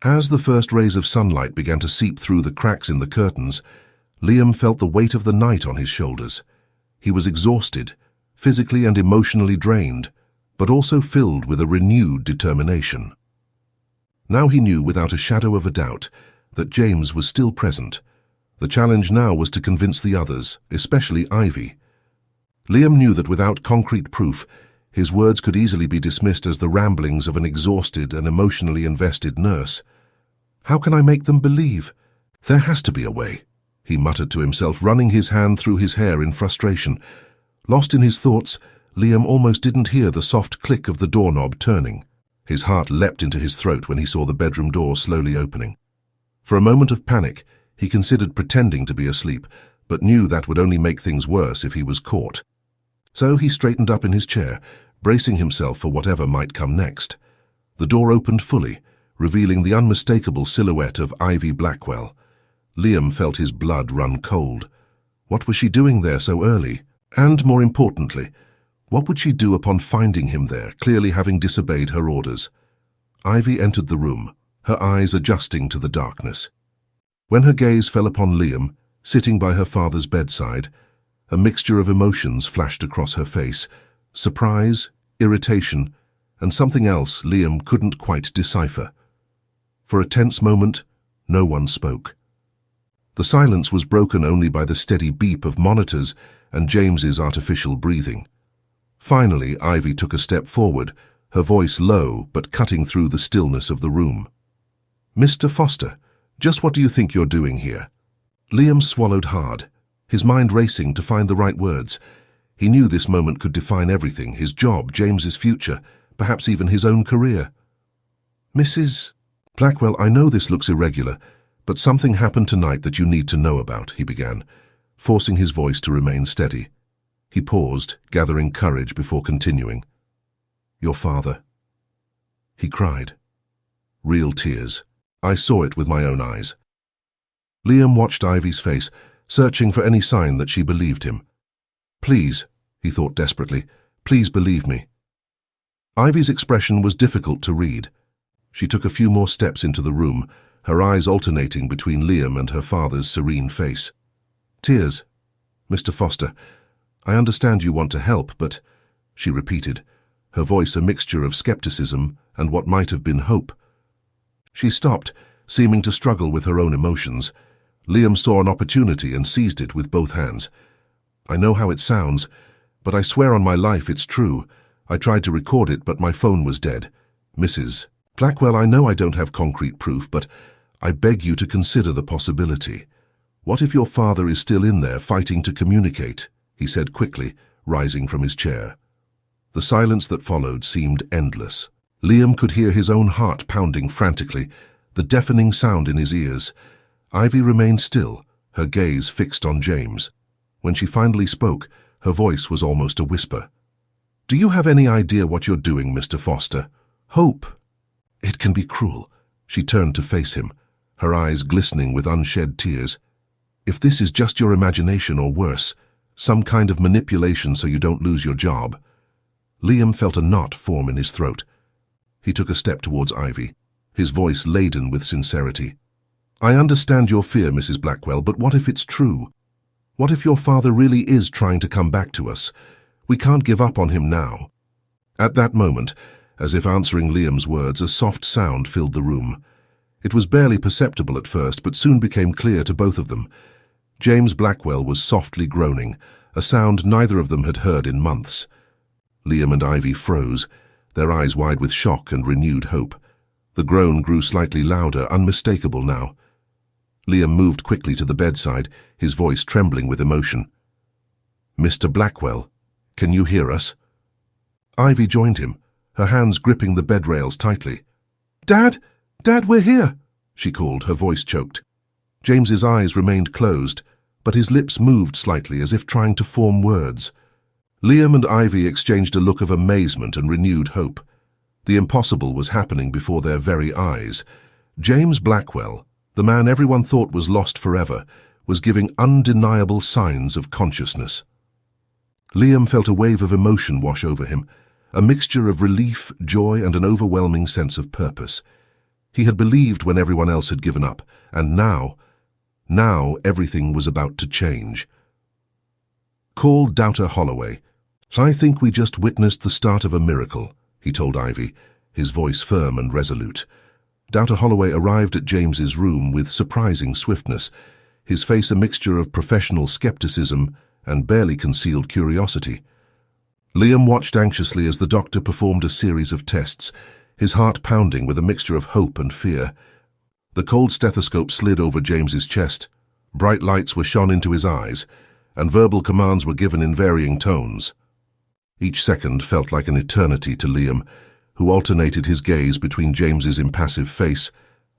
As the first rays of sunlight began to seep through the cracks in the curtains, Liam felt the weight of the night on his shoulders. He was exhausted, physically and emotionally drained, but also filled with a renewed determination. Now he knew without a shadow of a doubt that James was still present. The challenge now was to convince the others, especially Ivy. Liam knew that without concrete proof, his words could easily be dismissed as the ramblings of an exhausted and emotionally invested nurse. "How can I make them believe? There has to be a way," he muttered to himself, running his hand through his hair in frustration. Lost in his thoughts, Liam almost didn't hear the soft click of the doorknob turning. His heart leapt into his throat when he saw the bedroom door slowly opening. For a moment of panic, he considered pretending to be asleep, but knew that would only make things worse if he was caught. So he straightened up in his chair, bracing himself for whatever might come next. The door opened fully, revealing the unmistakable silhouette of Ivy Blackwell. Liam felt his blood run cold. What was she doing there so early? And, more importantly, what would she do upon finding him there, clearly having disobeyed her orders? Ivy entered the room, her eyes adjusting to the darkness. When her gaze fell upon Liam, sitting by her father's bedside, a mixture of emotions flashed across her face: surprise, irritation, and something else Liam couldn't quite decipher. For a tense moment, no one spoke. The silence was broken only by the steady beep of monitors and James's artificial breathing. Finally, Ivy took a step forward, her voice low but cutting through the stillness of the room. "Mr. Foster, just what do you think you're doing here?" Liam swallowed hard, his mind racing to find the right words. He knew this moment could define everything: his job, James's future, perhaps even his own career. "Mrs. Blackwell, I know this looks irregular, but something happened tonight that you need to know about," he began, forcing his voice to remain steady. He paused, gathering courage before continuing. "Your father." He cried. Real tears. I saw it with my own eyes. Liam watched Ivy's face, searching for any sign that she believed him. "Please," he thought desperately, "please believe me." Ivy's expression was difficult to read. She took a few more steps into the room, her eyes alternating between Liam and her father's serene face. "Tears. Mr. Foster, I understand you want to help, but," she repeated, her voice a mixture of skepticism and what might have been hope. She stopped, seeming to struggle with her own emotions. Liam saw an opportunity and seized it with both hands. "I know how it sounds, but I swear on my life it's true. I tried to record it, but my phone was dead. Mrs. Blackwell, I know I don't have concrete proof, but I beg you to consider the possibility. What if your father is still in there fighting to communicate?" he said quickly, rising from his chair. The silence that followed seemed endless. Liam could hear his own heart pounding frantically, the deafening sound in his ears. Ivy remained still, her gaze fixed on James. When she finally spoke, her voice was almost a whisper. "Do you have any idea what you're doing, Mr. Foster? Hope. It can be cruel." She turned to face him, her eyes glistening with unshed tears. "If this is just your imagination or worse, some kind of manipulation so you don't lose your job." Liam felt a knot form in his throat. He took a step towards Ivy, his voice laden with sincerity. "I understand your fear, Mrs. Blackwell, but what if it's true? What if your father really is trying to come back to us? We can't give up on him now." At that moment, as if answering Liam's words, a soft sound filled the room. It was barely perceptible at first, but soon became clear to both of them. James Blackwell was softly groaning, a sound neither of them had heard in months. Liam and Ivy froze, their eyes wide with shock and renewed hope. The groan grew slightly louder, unmistakable now. Liam moved quickly to the bedside, his voice trembling with emotion. "Mr. Blackwell, can you hear us?" Ivy joined him, her hands gripping the bed rails tightly. "Dad! Dad, we're here!" she called, her voice choked. James's eyes remained closed, but his lips moved slightly as if trying to form words. Liam and Ivy exchanged a look of amazement and renewed hope. The impossible was happening before their very eyes. James Blackwell, the man everyone thought was lost forever, was giving undeniable signs of consciousness. Liam felt a wave of emotion wash over him, a mixture of relief, joy, and an overwhelming sense of purpose. He had believed when everyone else had given up, and now everything was about to change. "Call Doubter Holloway. I think we just witnessed the start of a miracle," he told Ivy, his voice firm and resolute. Doubter Holloway arrived at James's room with surprising swiftness, his face a mixture of professional skepticism and barely concealed curiosity. Liam watched anxiously as the doctor performed a series of tests, his heart pounding with a mixture of hope and fear. The cold stethoscope slid over James's chest, bright lights were shone into his eyes, and verbal commands were given in varying tones. Each second felt like an eternity to Liam, who alternated his gaze between James's impassive face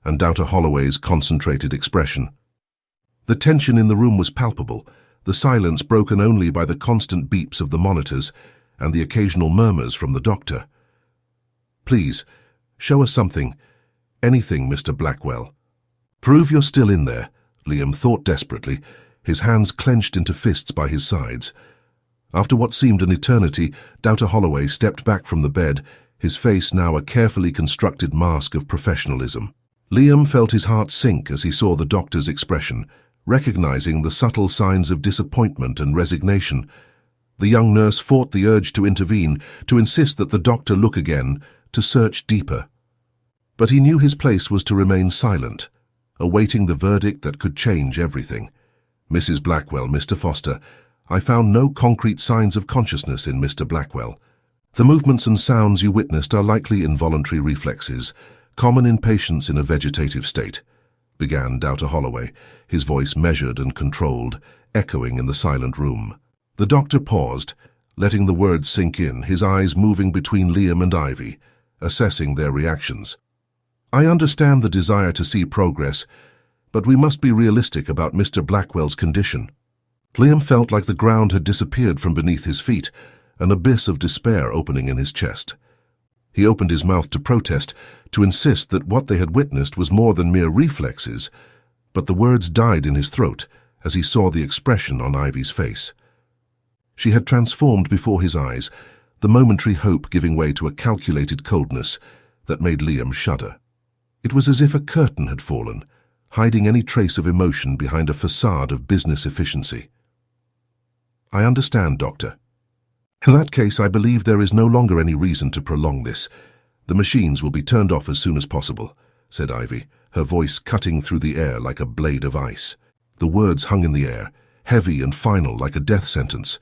and Doubter Holloway's concentrated expression. The tension in the room was palpable, the silence broken only by the constant beeps of the monitors and the occasional murmurs from the doctor. "Please, show us something. Anything, Mr. Blackwell. Prove you're still in there," Liam thought desperately, his hands clenched into fists by his sides. After what seemed an eternity, Doubter Holloway stepped back from the bed, his face now a carefully constructed mask of professionalism. Liam felt his heart sink as he saw the doctor's expression, recognizing the subtle signs of disappointment and resignation. The young nurse fought the urge to intervene, to insist that the doctor look again, to search deeper. But he knew his place was to remain silent, awaiting the verdict that could change everything. "Mrs. Blackwell, Mr. Foster, I found no concrete signs of consciousness in Mr. Blackwell. The movements and sounds you witnessed are likely involuntary reflexes, common in patients in a vegetative state," began Doubter Holloway, his voice measured and controlled, echoing in the silent room. The doctor paused, letting the words sink in, his eyes moving between Liam and Ivy, assessing their reactions. "I understand the desire to see progress, but we must be realistic about Mr. Blackwell's condition." Liam felt like the ground had disappeared from beneath his feet, an abyss of despair opening in his chest. He opened his mouth to protest, to insist that what they had witnessed was more than mere reflexes, but the words died in his throat as he saw the expression on Ivy's face. She had transformed before his eyes, the momentary hope giving way to a calculated coldness that made Liam shudder. It was as if a curtain had fallen, hiding any trace of emotion behind a facade of business efficiency. "I understand, Doctor. In that case, I believe there is no longer any reason to prolong this. The machines will be turned off as soon as possible," said Ivy, her voice cutting through the air like a blade of ice. The words hung in the air, heavy and final like a death sentence.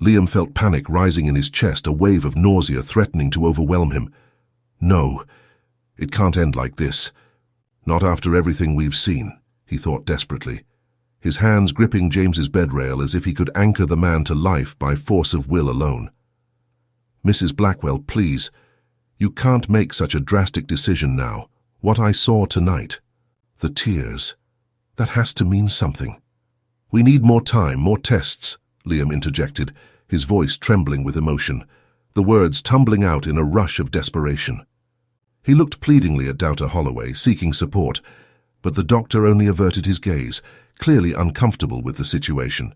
Liam felt panic rising in his chest, a wave of nausea threatening to overwhelm him. No, it can't end like this. Not after everything we've seen, he thought desperately, his hands gripping James's bedrail as if he could anchor the man to life by force of will alone. Mrs. Blackwell, please, you can't make such a drastic decision now. What I saw tonight, the tears, that has to mean something. We need more time, more tests, Liam interjected, his voice trembling with emotion, the words tumbling out in a rush of desperation. He looked pleadingly at Dr. Holloway, seeking support, but the doctor only averted his gaze, clearly uncomfortable with the situation.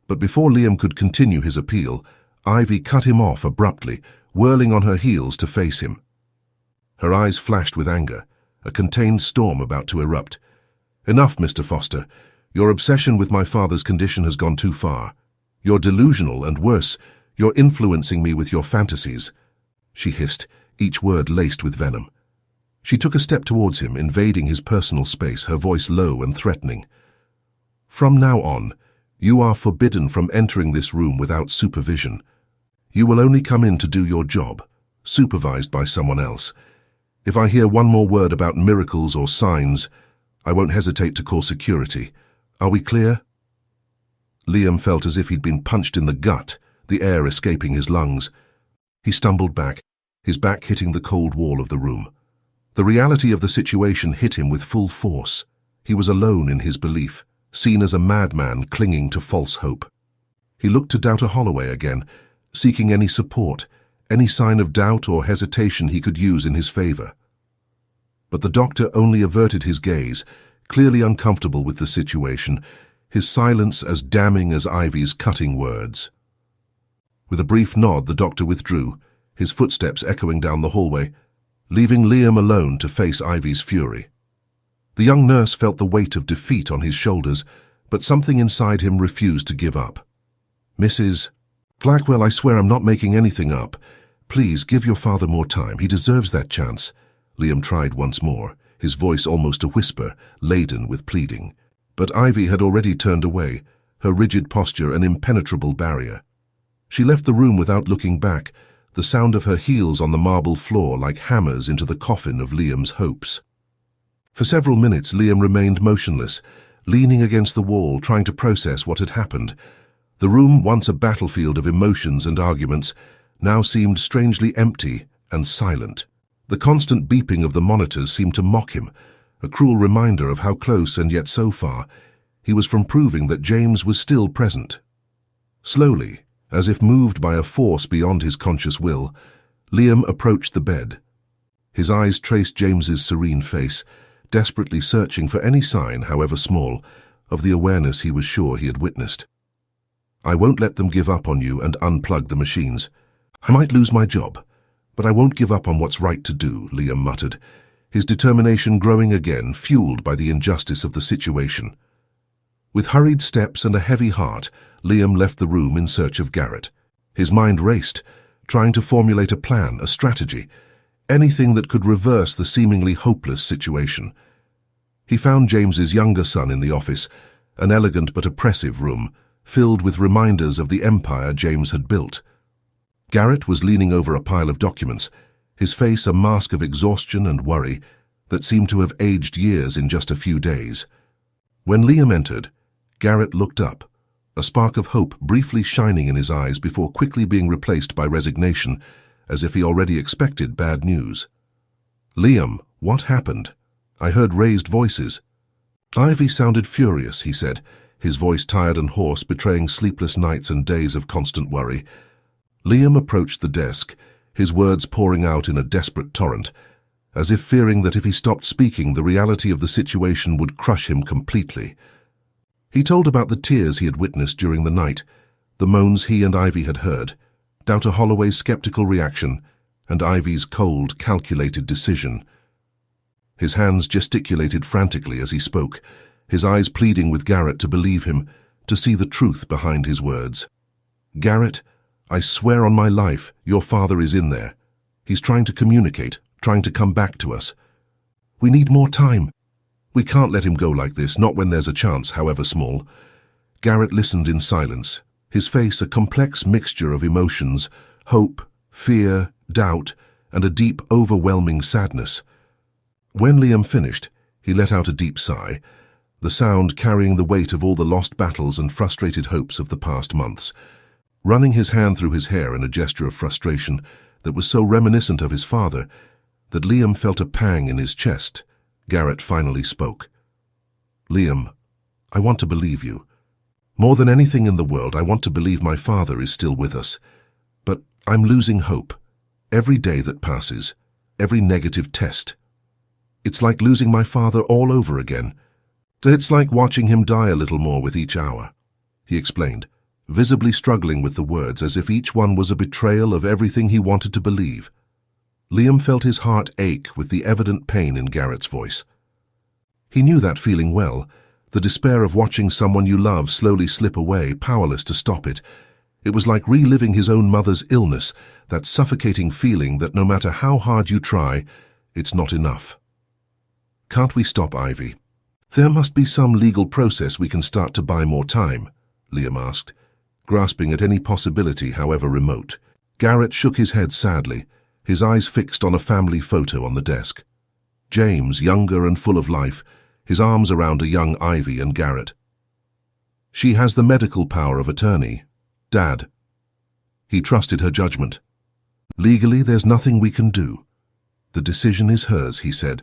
But before Liam could continue his appeal, Ivy cut him off abruptly, whirling on her heels to face him. Her eyes flashed with anger, a contained storm about to erupt. Enough, Mr. Foster. Your obsession with my father's condition has gone too far. You're delusional, and worse, you're influencing me with your fantasies, she hissed, each word laced with venom. She took a step towards him, invading his personal space, her voice low and threatening. From now on, you are forbidden from entering this room without supervision. You will only come in to do your job, supervised by someone else. If I hear one more word about miracles or signs, I won't hesitate to call security. Are we clear? Liam felt as if he'd been punched in the gut, the air escaping his lungs. He stumbled back, his back hitting the cold wall of the room. The reality of the situation hit him with full force. He was alone in his belief, seen as a madman clinging to false hope. He looked to Dr. Holloway again, seeking any support, any sign of doubt or hesitation he could use in his favor. But the doctor only averted his gaze, clearly uncomfortable with the situation, his silence as damning as Ivy's cutting words. With a brief nod, the doctor withdrew, his footsteps echoing down the hallway, leaving Liam alone to face Ivy's fury. The young nurse felt the weight of defeat on his shoulders, but something inside him refused to give up. Mrs. Blackwell, I swear I'm not making anything up. Please, give your father more time. He deserves that chance. Liam tried once more, his voice almost a whisper, laden with pleading. But Ivy had already turned away, her rigid posture an impenetrable barrier. She left the room without looking back, the sound of her heels on the marble floor like hammers into the coffin of Liam's hopes. For several minutes Liam remained motionless, leaning against the wall, trying to process what had happened. The room, once a battlefield of emotions and arguments, now seemed strangely empty and silent. The constant beeping of the monitors seemed to mock him, a cruel reminder of how close and yet so far he was from proving that James was still present. Slowly, as if moved by a force beyond his conscious will, Liam approached the bed. His eyes traced James's serene face, desperately searching for any sign, however small, of the awareness he was sure he had witnessed. I won't let them give up on you and unplug the machines. I might lose my job, but I won't give up on what's right to do, Liam muttered, his determination growing again, fueled by the injustice of the situation. With hurried steps and a heavy heart, Liam left the room in search of Garrett. His mind raced, trying to formulate a plan, a strategy, anything that could reverse the seemingly hopeless situation. He found James's younger son in the office, an elegant but oppressive room, filled with reminders of the empire James had built. Garrett was leaning over a pile of documents, his face a mask of exhaustion and worry that seemed to have aged years in just a few days. When Liam entered, Garrett looked up, a spark of hope briefly shining in his eyes before quickly being replaced by resignation, as if he already expected bad news. Liam, what happened? I heard raised voices. Ivy sounded furious, he said, his voice tired and hoarse, betraying sleepless nights and days of constant worry. Liam approached the desk, his words pouring out in a desperate torrent, as if fearing that if he stopped speaking, the reality of the situation would crush him completely. He told about the tears he had witnessed during the night, the moans he and Ivy had heard, Dr. Holloway's skeptical reaction, and Ivy's cold, calculated decision. His hands gesticulated frantically as he spoke, his eyes pleading with Garrett to believe him, to see the truth behind his words. Garrett, I swear on my life, your father is in there. He's trying to communicate, trying to come back to us. We need more time. We can't let him go like this, not when there's a chance, however small. Garrett listened in silence, his face a complex mixture of emotions, hope, fear, doubt, and a deep, overwhelming sadness. When Liam finished, he let out a deep sigh, the sound carrying the weight of all the lost battles and frustrated hopes of the past months. Running his hand through his hair in a gesture of frustration that was so reminiscent of his father that Liam felt a pang in his chest, Garrett finally spoke. "Liam, I want to believe you. More than anything in the world, I want to believe my father is still with us. But I'm losing hope. Every day that passes, every negative test. It's like losing my father all over again. It's like watching him die a little more with each hour," he explained, visibly struggling with the words as if each one was a betrayal of everything he wanted to believe. Liam felt his heart ache with the evident pain in Garrett's voice. He knew that feeling well, the despair of watching someone you love slowly slip away, powerless to stop it. It was like reliving his own mother's illness, that suffocating feeling that no matter how hard you try, it's not enough. "Can't we stop Ivy?" "There must be some legal process we can start to buy more time," Liam asked, grasping at any possibility, however remote. Garrett shook his head sadly, his eyes fixed on a family photo on the desk. James, younger and full of life, his arms around a young Ivy and Garrett. "She has the medical power of attorney, Dad." He trusted her judgment. "Legally, there's nothing we can do. The decision is hers," he said,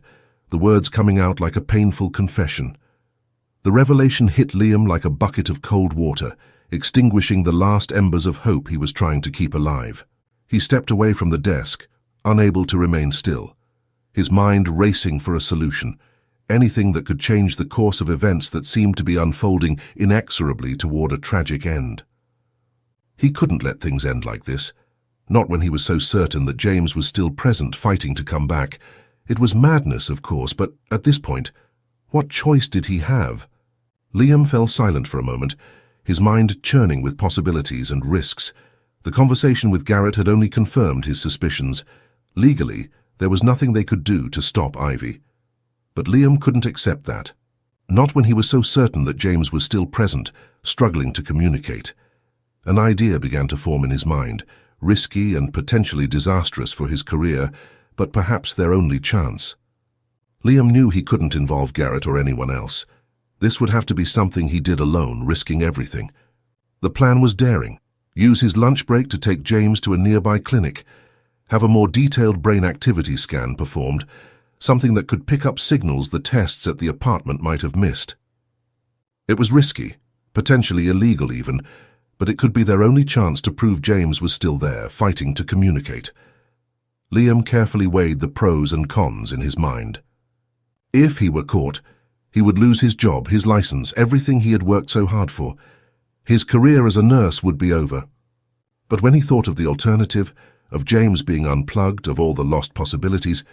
the words coming out like a painful confession. The revelation hit Liam like a bucket of cold water, extinguishing the last embers of hope he was trying to keep alive. He stepped away from the desk, unable to remain still, his mind racing for a solution, anything that could change the course of events that seemed to be unfolding inexorably toward a tragic end. He couldn't let things end like this, not when he was so certain that James was still present, fighting to come back. It was madness, of course, but at this point, what choice did he have? Liam fell silent for a moment, his mind churning with possibilities and risks. The conversation with Garrett had only confirmed his suspicions. Legally, there was nothing they could do to stop Ivy. But Liam couldn't accept that. Not when he was so certain that James was still present, struggling to communicate. An idea began to form in his mind, risky and potentially disastrous for his career, but perhaps their only chance. Liam knew he couldn't involve Garrett or anyone else. This would have to be something he did alone, risking everything. The plan was daring. Use his lunch break to take James to a nearby clinic, have a more detailed brain activity scan performed, something that could pick up signals the tests at the apartment might have missed. It was risky, potentially illegal even, but it could be their only chance to prove James was still there, fighting to communicate. Liam carefully weighed the pros and cons in his mind. If he were caught, he would lose his job, his license, everything he had worked so hard for. His career as a nurse would be over. But when he thought of the alternative, of James being unplugged, of all the lost possibilities,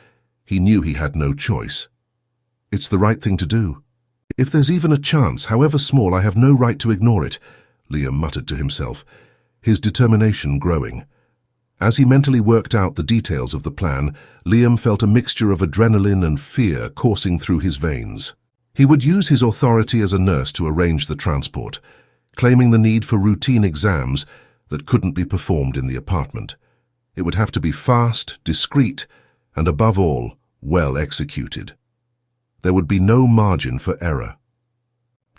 he knew he had no choice. It's the right thing to do. If there's even a chance, however small, I have no right to ignore it, Liam muttered to himself, his determination growing. As he mentally worked out the details of the plan, Liam felt a mixture of adrenaline and fear coursing through his veins. He would use his authority as a nurse to arrange the transport, claiming the need for routine exams that couldn't be performed in the apartment. It would have to be fast, discreet, and above all, well executed. There would be no margin for error.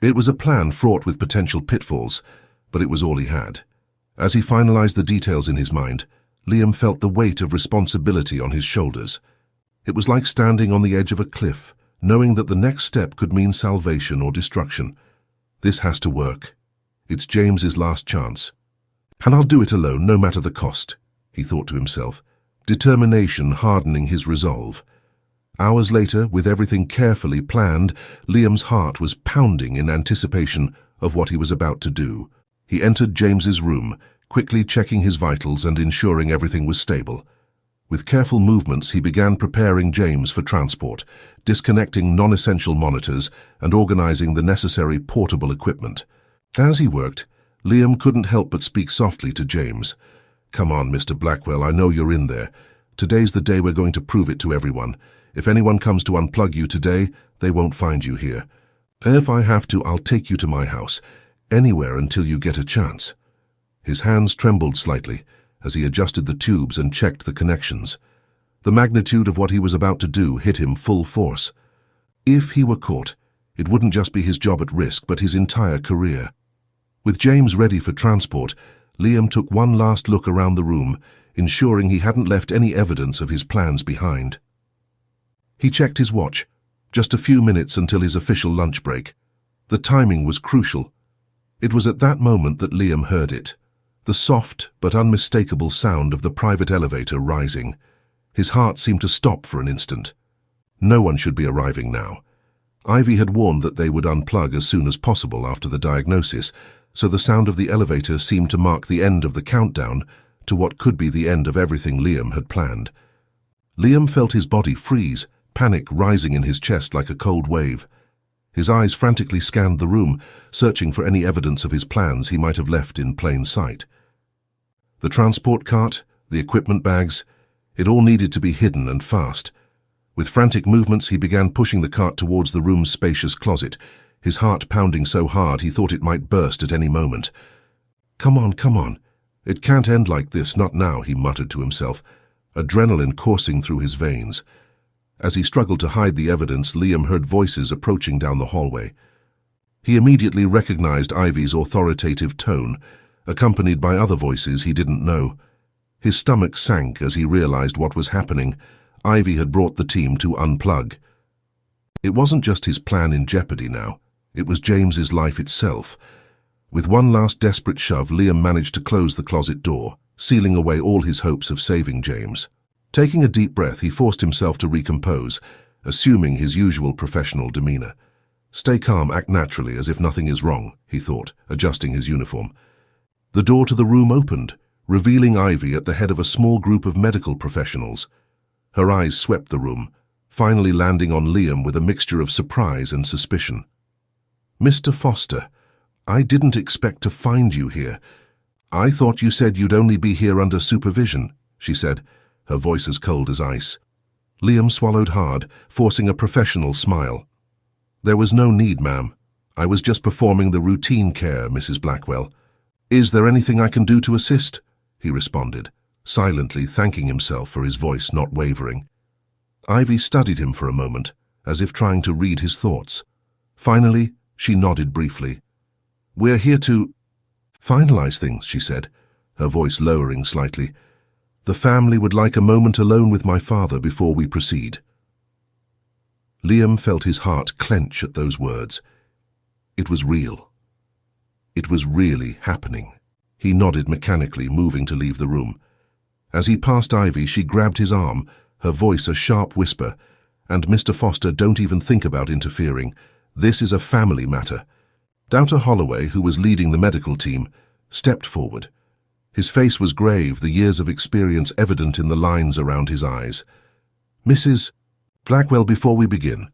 It was a plan fraught with potential pitfalls, but it was all he had. As he finalized the details in his mind, Liam felt the weight of responsibility on his shoulders. It was like standing on the edge of a cliff, knowing that the next step could mean salvation or destruction. This has to work. It's James's last chance. And I'll do it alone, no matter the cost, he thought to himself, determination hardening his resolve. Hours later, with everything carefully planned, Liam's heart was pounding in anticipation of what he was about to do. He entered James's room, quickly checking his vitals and ensuring everything was stable. With careful movements, he began preparing James for transport, disconnecting non-essential monitors and organizing the necessary portable equipment. As he worked, Liam couldn't help but speak softly to James. "Come on, Mr. Blackwell, I know you're in there. Today's the day we're going to prove it to everyone. If anyone comes to unplug you today, they won't find you here. If I have to, I'll take you to my house, anywhere until you get a chance." His hands trembled slightly as he adjusted the tubes and checked the connections. The magnitude of what he was about to do hit him full force. If he were caught, it wouldn't just be his job at risk, but his entire career. With James ready for transport, Liam took one last look around the room, ensuring he hadn't left any evidence of his plans behind. He checked his watch, just a few minutes until his official lunch break. The timing was crucial. It was at that moment that Liam heard it, the soft but unmistakable sound of the private elevator rising. His heart seemed to stop for an instant. No one should be arriving now. Ivy had warned that they would unplug as soon as possible after the diagnosis, so the sound of the elevator seemed to mark the end of the countdown to what could be the end of everything Liam had planned. Liam felt his body freeze, panic rising in his chest like a cold wave. His eyes frantically scanned the room, searching for any evidence of his plans he might have left in plain sight. The transport cart, the equipment bags, it all needed to be hidden and fast. With frantic movements, he began pushing the cart towards the room's spacious closet, his heart pounding so hard he thought it might burst at any moment. Come on, come on. It can't end like this, not now," he muttered to himself, adrenaline coursing through his veins. As he struggled to hide the evidence, Liam heard voices approaching down the hallway. He immediately recognized Ivy's authoritative tone, accompanied by other voices he didn't know. His stomach sank as he realized what was happening. Ivy had brought the team to unplug. It wasn't just his plan in jeopardy now. It was James's life itself. With one last desperate shove, Liam managed to close the closet door, sealing away all his hopes of saving James. Taking a deep breath, he forced himself to recompose, assuming his usual professional demeanor. "Stay calm, act naturally, as if nothing is wrong," he thought, adjusting his uniform. The door to the room opened, revealing Ivy at the head of a small group of medical professionals. Her eyes swept the room, finally landing on Liam with a mixture of surprise and suspicion. "Mr. Foster, I didn't expect to find you here. I thought you said you'd only be here under supervision," she said, her voice as cold as ice. Liam swallowed hard, forcing a professional smile. "There was no need, ma'am. I was just performing the routine care, Mrs. Blackwell. Is there anything I can do to assist?" he responded, silently thanking himself for his voice not wavering. Ivy studied him for a moment, as if trying to read his thoughts. Finally, she nodded briefly. "We're here to finalize things," she said, her voice lowering slightly. "The family would like a moment alone with my father before we proceed." Liam felt his heart clench at those words. It was real. It was really happening. He nodded mechanically, moving to leave the room. As he passed Ivy, she grabbed his arm, her voice a sharp whisper. "And Mr. Foster, don't even think about interfering. This is a family matter." Dr. Holloway, who was leading the medical team, stepped forward. His face was grave, the years of experience evident in the lines around his eyes. "Mrs. Blackwell, before we begin,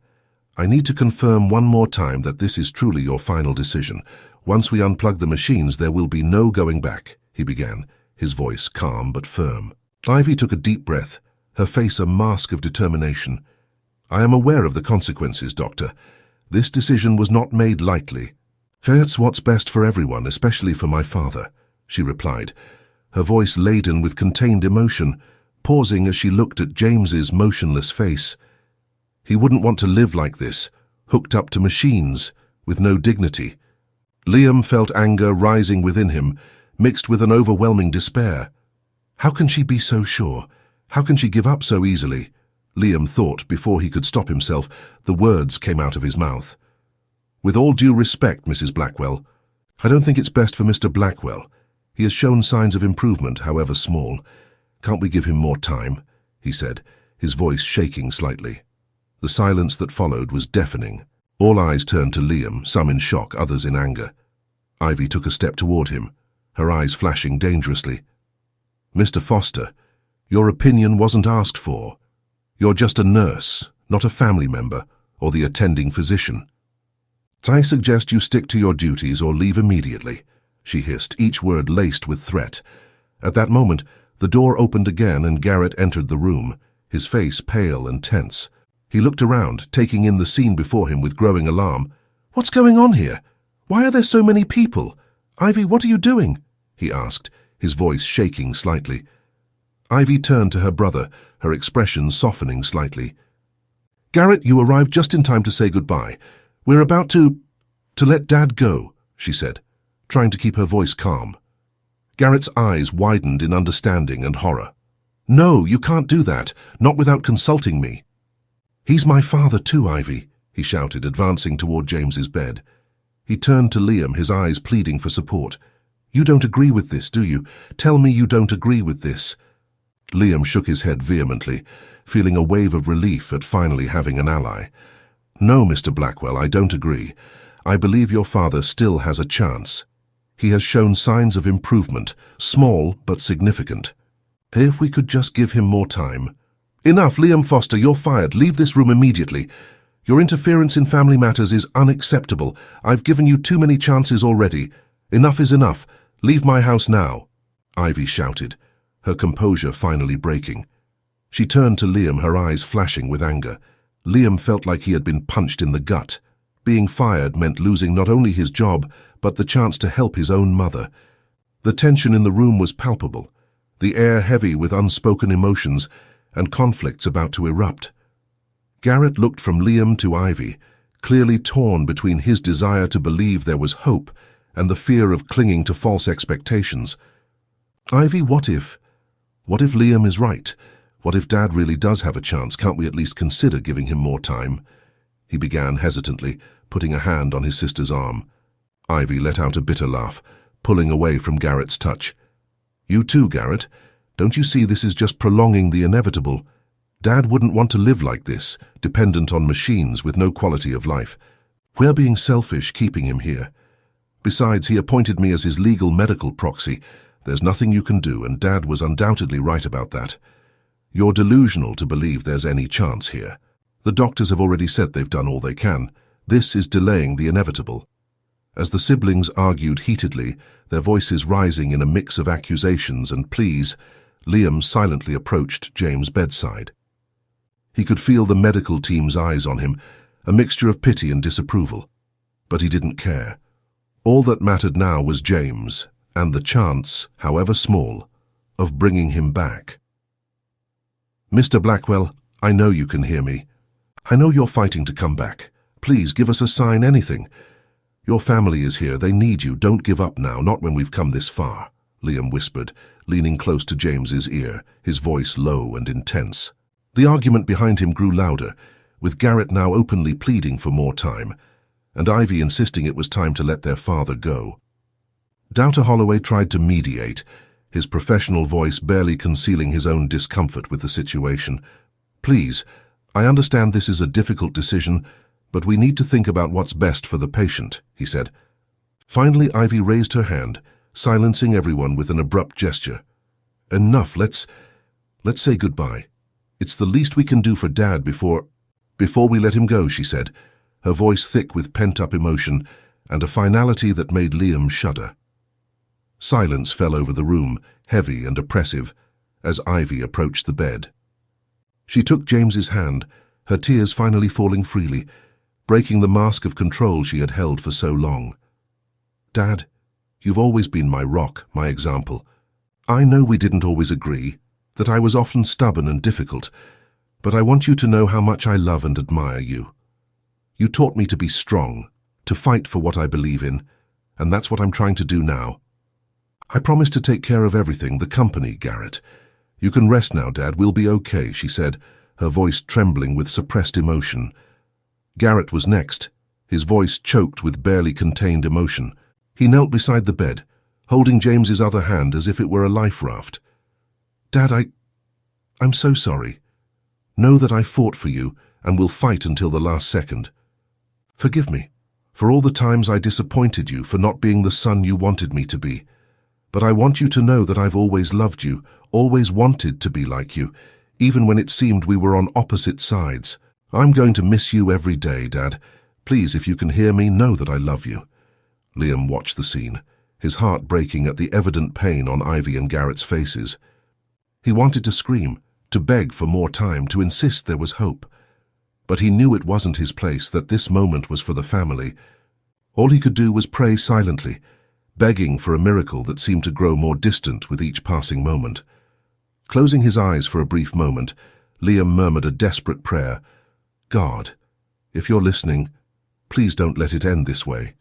I need to confirm one more time that this is truly your final decision. Once we unplug the machines, there will be no going back," he began, his voice calm but firm. Ivy took a deep breath, her face a mask of determination. "I am aware of the consequences, Doctor. This decision was not made lightly. It's what's best for everyone, especially for my father," she replied, her voice laden with contained emotion, pausing as she looked at James's motionless face. He wouldn't want to live like this, hooked up to machines, with no dignity. Liam felt anger rising within him, mixed with an overwhelming despair. How can she be so sure? How can she give up so easily? Liam thought before he could stop himself. The words came out of his mouth. "With all due respect, Mrs. Blackwell, I don't think it's best for Mr. Blackwell. He has shown signs of improvement, however small. Can't we give him more time?" he said, his voice shaking slightly. The silence that followed was deafening. All eyes turned to Liam, some in shock, others in anger. Ivy took a step toward him, her eyes flashing dangerously. "Mr. Foster, your opinion wasn't asked for. You're just a nurse, not a family member or the attending physician. I suggest you stick to your duties or leave immediately," she hissed, each word laced with threat. At that moment, the door opened again and Garrett entered the room, his face pale and tense. He looked around, taking in the scene before him with growing alarm. "What's going on here? Why are there so many people? Ivy, what are you doing?" he asked, his voice shaking slightly. Ivy turned to her brother, her expression softening slightly. "Garrett, you arrived just in time to say goodbye. We're about to let Dad go," she said, trying to keep her voice calm. Garrett's eyes widened in understanding and horror. "No, you can't do that, not without consulting me." "He's my father too, Ivy," he shouted, advancing toward James's bed. He turned to Liam, his eyes pleading for support. "You don't agree with this, do you? Tell me you don't agree with this." Liam shook his head vehemently, feeling a wave of relief at finally having an ally. "No, Mr. Blackwell, I don't agree. I believe your father still has a chance. He has shown signs of improvement, small but significant. If we could just give him more time." "Enough, Liam Foster, you're fired. Leave this room immediately. Your interference in family matters is unacceptable. I've given you too many chances already. Enough is enough. Leave my house now," Ivy shouted, her composure finally breaking. She turned to Liam, her eyes flashing with anger. Liam felt like he had been punched in the gut. Being fired meant losing not only his job, but the chance to help his own mother. The tension in the room was palpable, the air heavy with unspoken emotions and conflicts about to erupt. Garrett looked from Liam to Ivy, clearly torn between his desire to believe there was hope and the fear of clinging to false expectations. "Ivy, what if Liam is right? What if Dad really does have a chance? Can't we at least consider giving him more time?" He began hesitantly, putting a hand on his sister's arm. Ivy let out a bitter laugh, pulling away from Garrett's touch. "You too, Garrett. Don't you see this is just prolonging the inevitable? Dad wouldn't want to live like this, dependent on machines with no quality of life. We're being selfish keeping him here. Besides, he appointed me as his legal medical proxy. There's nothing you can do, and Dad was undoubtedly right about that. You're delusional to believe there's any chance here. The doctors have already said they've done all they can. This is delaying the inevitable." As the siblings argued heatedly, their voices rising in a mix of accusations and pleas, Liam silently approached James' bedside. He could feel the medical team's eyes on him, a mixture of pity and disapproval. But he didn't care. All that mattered now was James, and the chance, however small, of bringing him back. "Mr. Blackwell, I know you can hear me. I know you're fighting to come back. Please give us a sign, anything. Your family is here. They need you. Don't give up now, not when we've come this far," Liam whispered, leaning close to James's ear, his voice low and intense. The argument behind him grew louder, with Garrett now openly pleading for more time, and Ivy insisting it was time to let their father go. Doubter Holloway tried to mediate, his professional voice barely concealing his own discomfort with the situation. "Please, I understand this is a difficult decision, but we need to think about what's best for the patient," he said. Finally, Ivy raised her hand, silencing everyone with an abrupt gesture. "Enough, let's say goodbye. It's the least we can do for Dad before we let him go," she said, her voice thick with pent-up emotion and a finality that made Liam shudder. Silence fell over the room, heavy and oppressive, as Ivy approached the bed. She took James's hand, her tears finally falling freely, breaking the mask of control she had held for so long. "Dad, you've always been my rock, my example. I know we didn't always agree, that I was often stubborn and difficult, but I want you to know how much I love and admire you. You taught me to be strong, to fight for what I believe in, and that's what I'm trying to do now. I promise to take care of everything, the company, Garrett. You can rest now, Dad, we'll be okay," she said, her voice trembling with suppressed emotion. Garrett was next, his voice choked with barely contained emotion. He knelt beside the bed, holding James's other hand as if it were a life raft. "Dad, I'm so sorry. Know that I fought for you and will fight until the last second. Forgive me for all the times I disappointed you, for not being the son you wanted me to be. But I want you to know that I've always loved you, always wanted to be like you, even when it seemed we were on opposite sides. I'm going to miss you every day, Dad. Please, if you can hear me, know that I love you." Liam watched the scene, his heart breaking at the evident pain on Ivy and Garrett's faces. He wanted to scream, to beg for more time, to insist there was hope. But he knew it wasn't his place, that this moment was for the family. All he could do was pray silently, begging for a miracle that seemed to grow more distant with each passing moment. Closing his eyes for a brief moment, Liam murmured a desperate prayer. God, if you're listening, please don't let it end this way.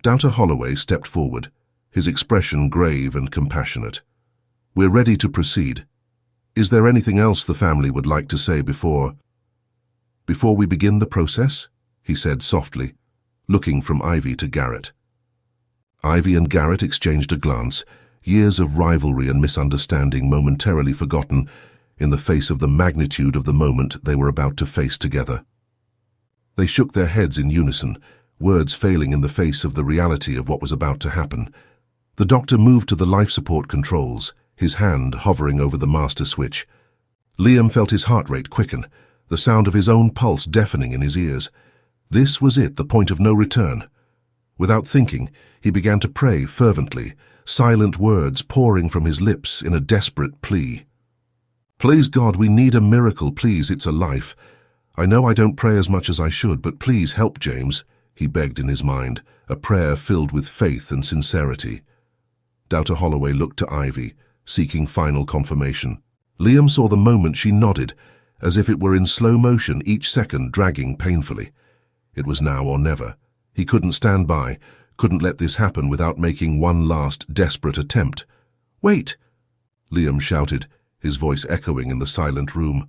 Dr. Holloway stepped forward, his expression grave and compassionate. We're ready to proceed. Is there anything else the family would like to say before we begin the process? He said softly, looking from Ivy to Garrett. Ivy and Garrett exchanged a glance, years of rivalry and misunderstanding momentarily forgotten in the face of the magnitude of the moment they were about to face together. They shook their heads in unison, words failing in the face of the reality of what was about to happen. The doctor moved to the life support controls, his hand hovering over the master switch. Liam felt his heart rate quicken, the sound of his own pulse deafening in his ears. This was it, the point of no return. Without thinking, he began to pray fervently, silent words pouring from his lips in a desperate plea. Please God, we need a miracle, please, it's a life. I know I don't pray as much as I should, but please help James, he begged in his mind, a prayer filled with faith and sincerity. Dr. Holloway looked to Ivy, seeking final confirmation. Liam saw the moment she nodded, as if it were in slow motion, each second dragging painfully. It was now or never. He couldn't stand by, couldn't let this happen without making one last desperate attempt. Wait! Liam shouted, his voice echoing in the silent room.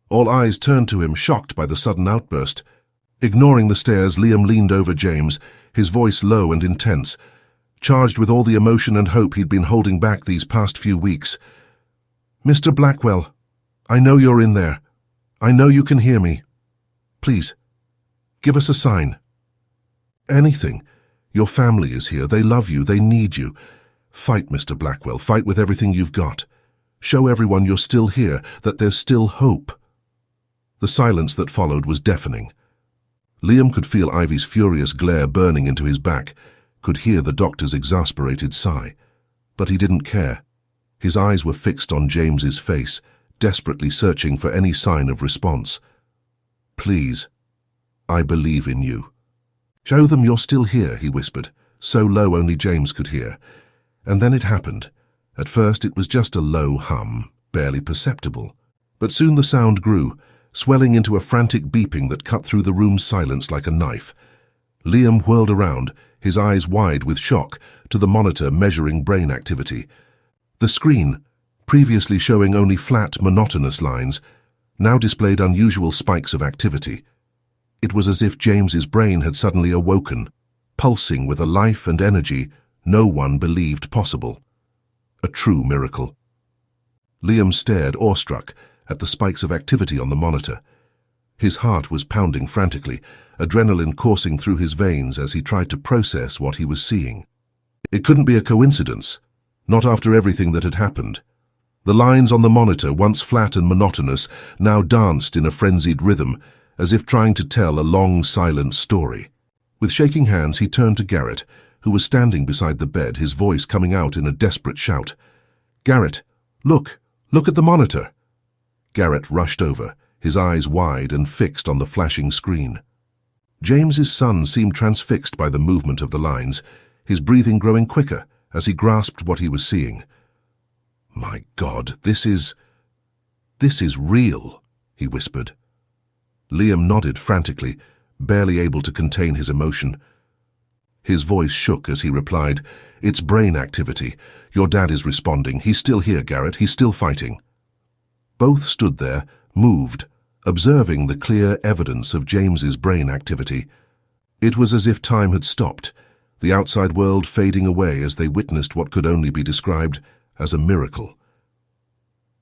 All eyes turned to him, shocked by the sudden outburst. Ignoring the stares, Liam leaned over James, his voice low and intense, charged with all the emotion and hope he'd been holding back these past few weeks. Mr. Blackwell, I know you're in there. I know you can hear me. Please, give us a sign. Anything. Your family is here. They love you. They need you. Fight, Mr. Blackwell. Fight with everything you've got. Show everyone you're still here, that there's still hope. The silence that followed was deafening. Liam could feel Ivy's furious glare burning into his back, could hear the doctor's exasperated sigh. But he didn't care. His eyes were fixed on James's face, desperately searching for any sign of response. Please, I believe in you. Show them you're still here, he whispered, so low only James could hear. And then it happened. At first it was just a low hum, barely perceptible. But soon the sound grew, swelling into a frantic beeping that cut through the room's silence like a knife. Liam whirled around, his eyes wide with shock, to the monitor measuring brain activity. The screen, previously showing only flat, monotonous lines, now displayed unusual spikes of activity. It was as if James's brain had suddenly awoken, pulsing with a life and energy no one believed possible. A true miracle. Liam stared, awestruck, at the spikes of activity on the monitor. His heart was pounding frantically, adrenaline coursing through his veins as he tried to process what he was seeing. It couldn't be a coincidence, not after everything that had happened. The lines on the monitor, once flat and monotonous, now danced in a frenzied rhythm, as if trying to tell a long, silent story. With shaking hands, he turned to Garrett, who was standing beside the bed, his voice coming out in a desperate shout. Garrett, look at the monitor. Garrett rushed over, his eyes wide and fixed on the flashing screen. James's son seemed transfixed by the movement of the lines, his breathing growing quicker as he grasped what he was seeing. My God, this is real, he whispered. Liam nodded frantically, barely able to contain his emotion. His voice shook as he replied, It's brain activity. Your dad is responding. He's still here, Garrett. He's still fighting. Both stood there, moved, observing the clear evidence of James's brain activity. It was as if time had stopped, the outside world fading away as they witnessed what could only be described as a miracle.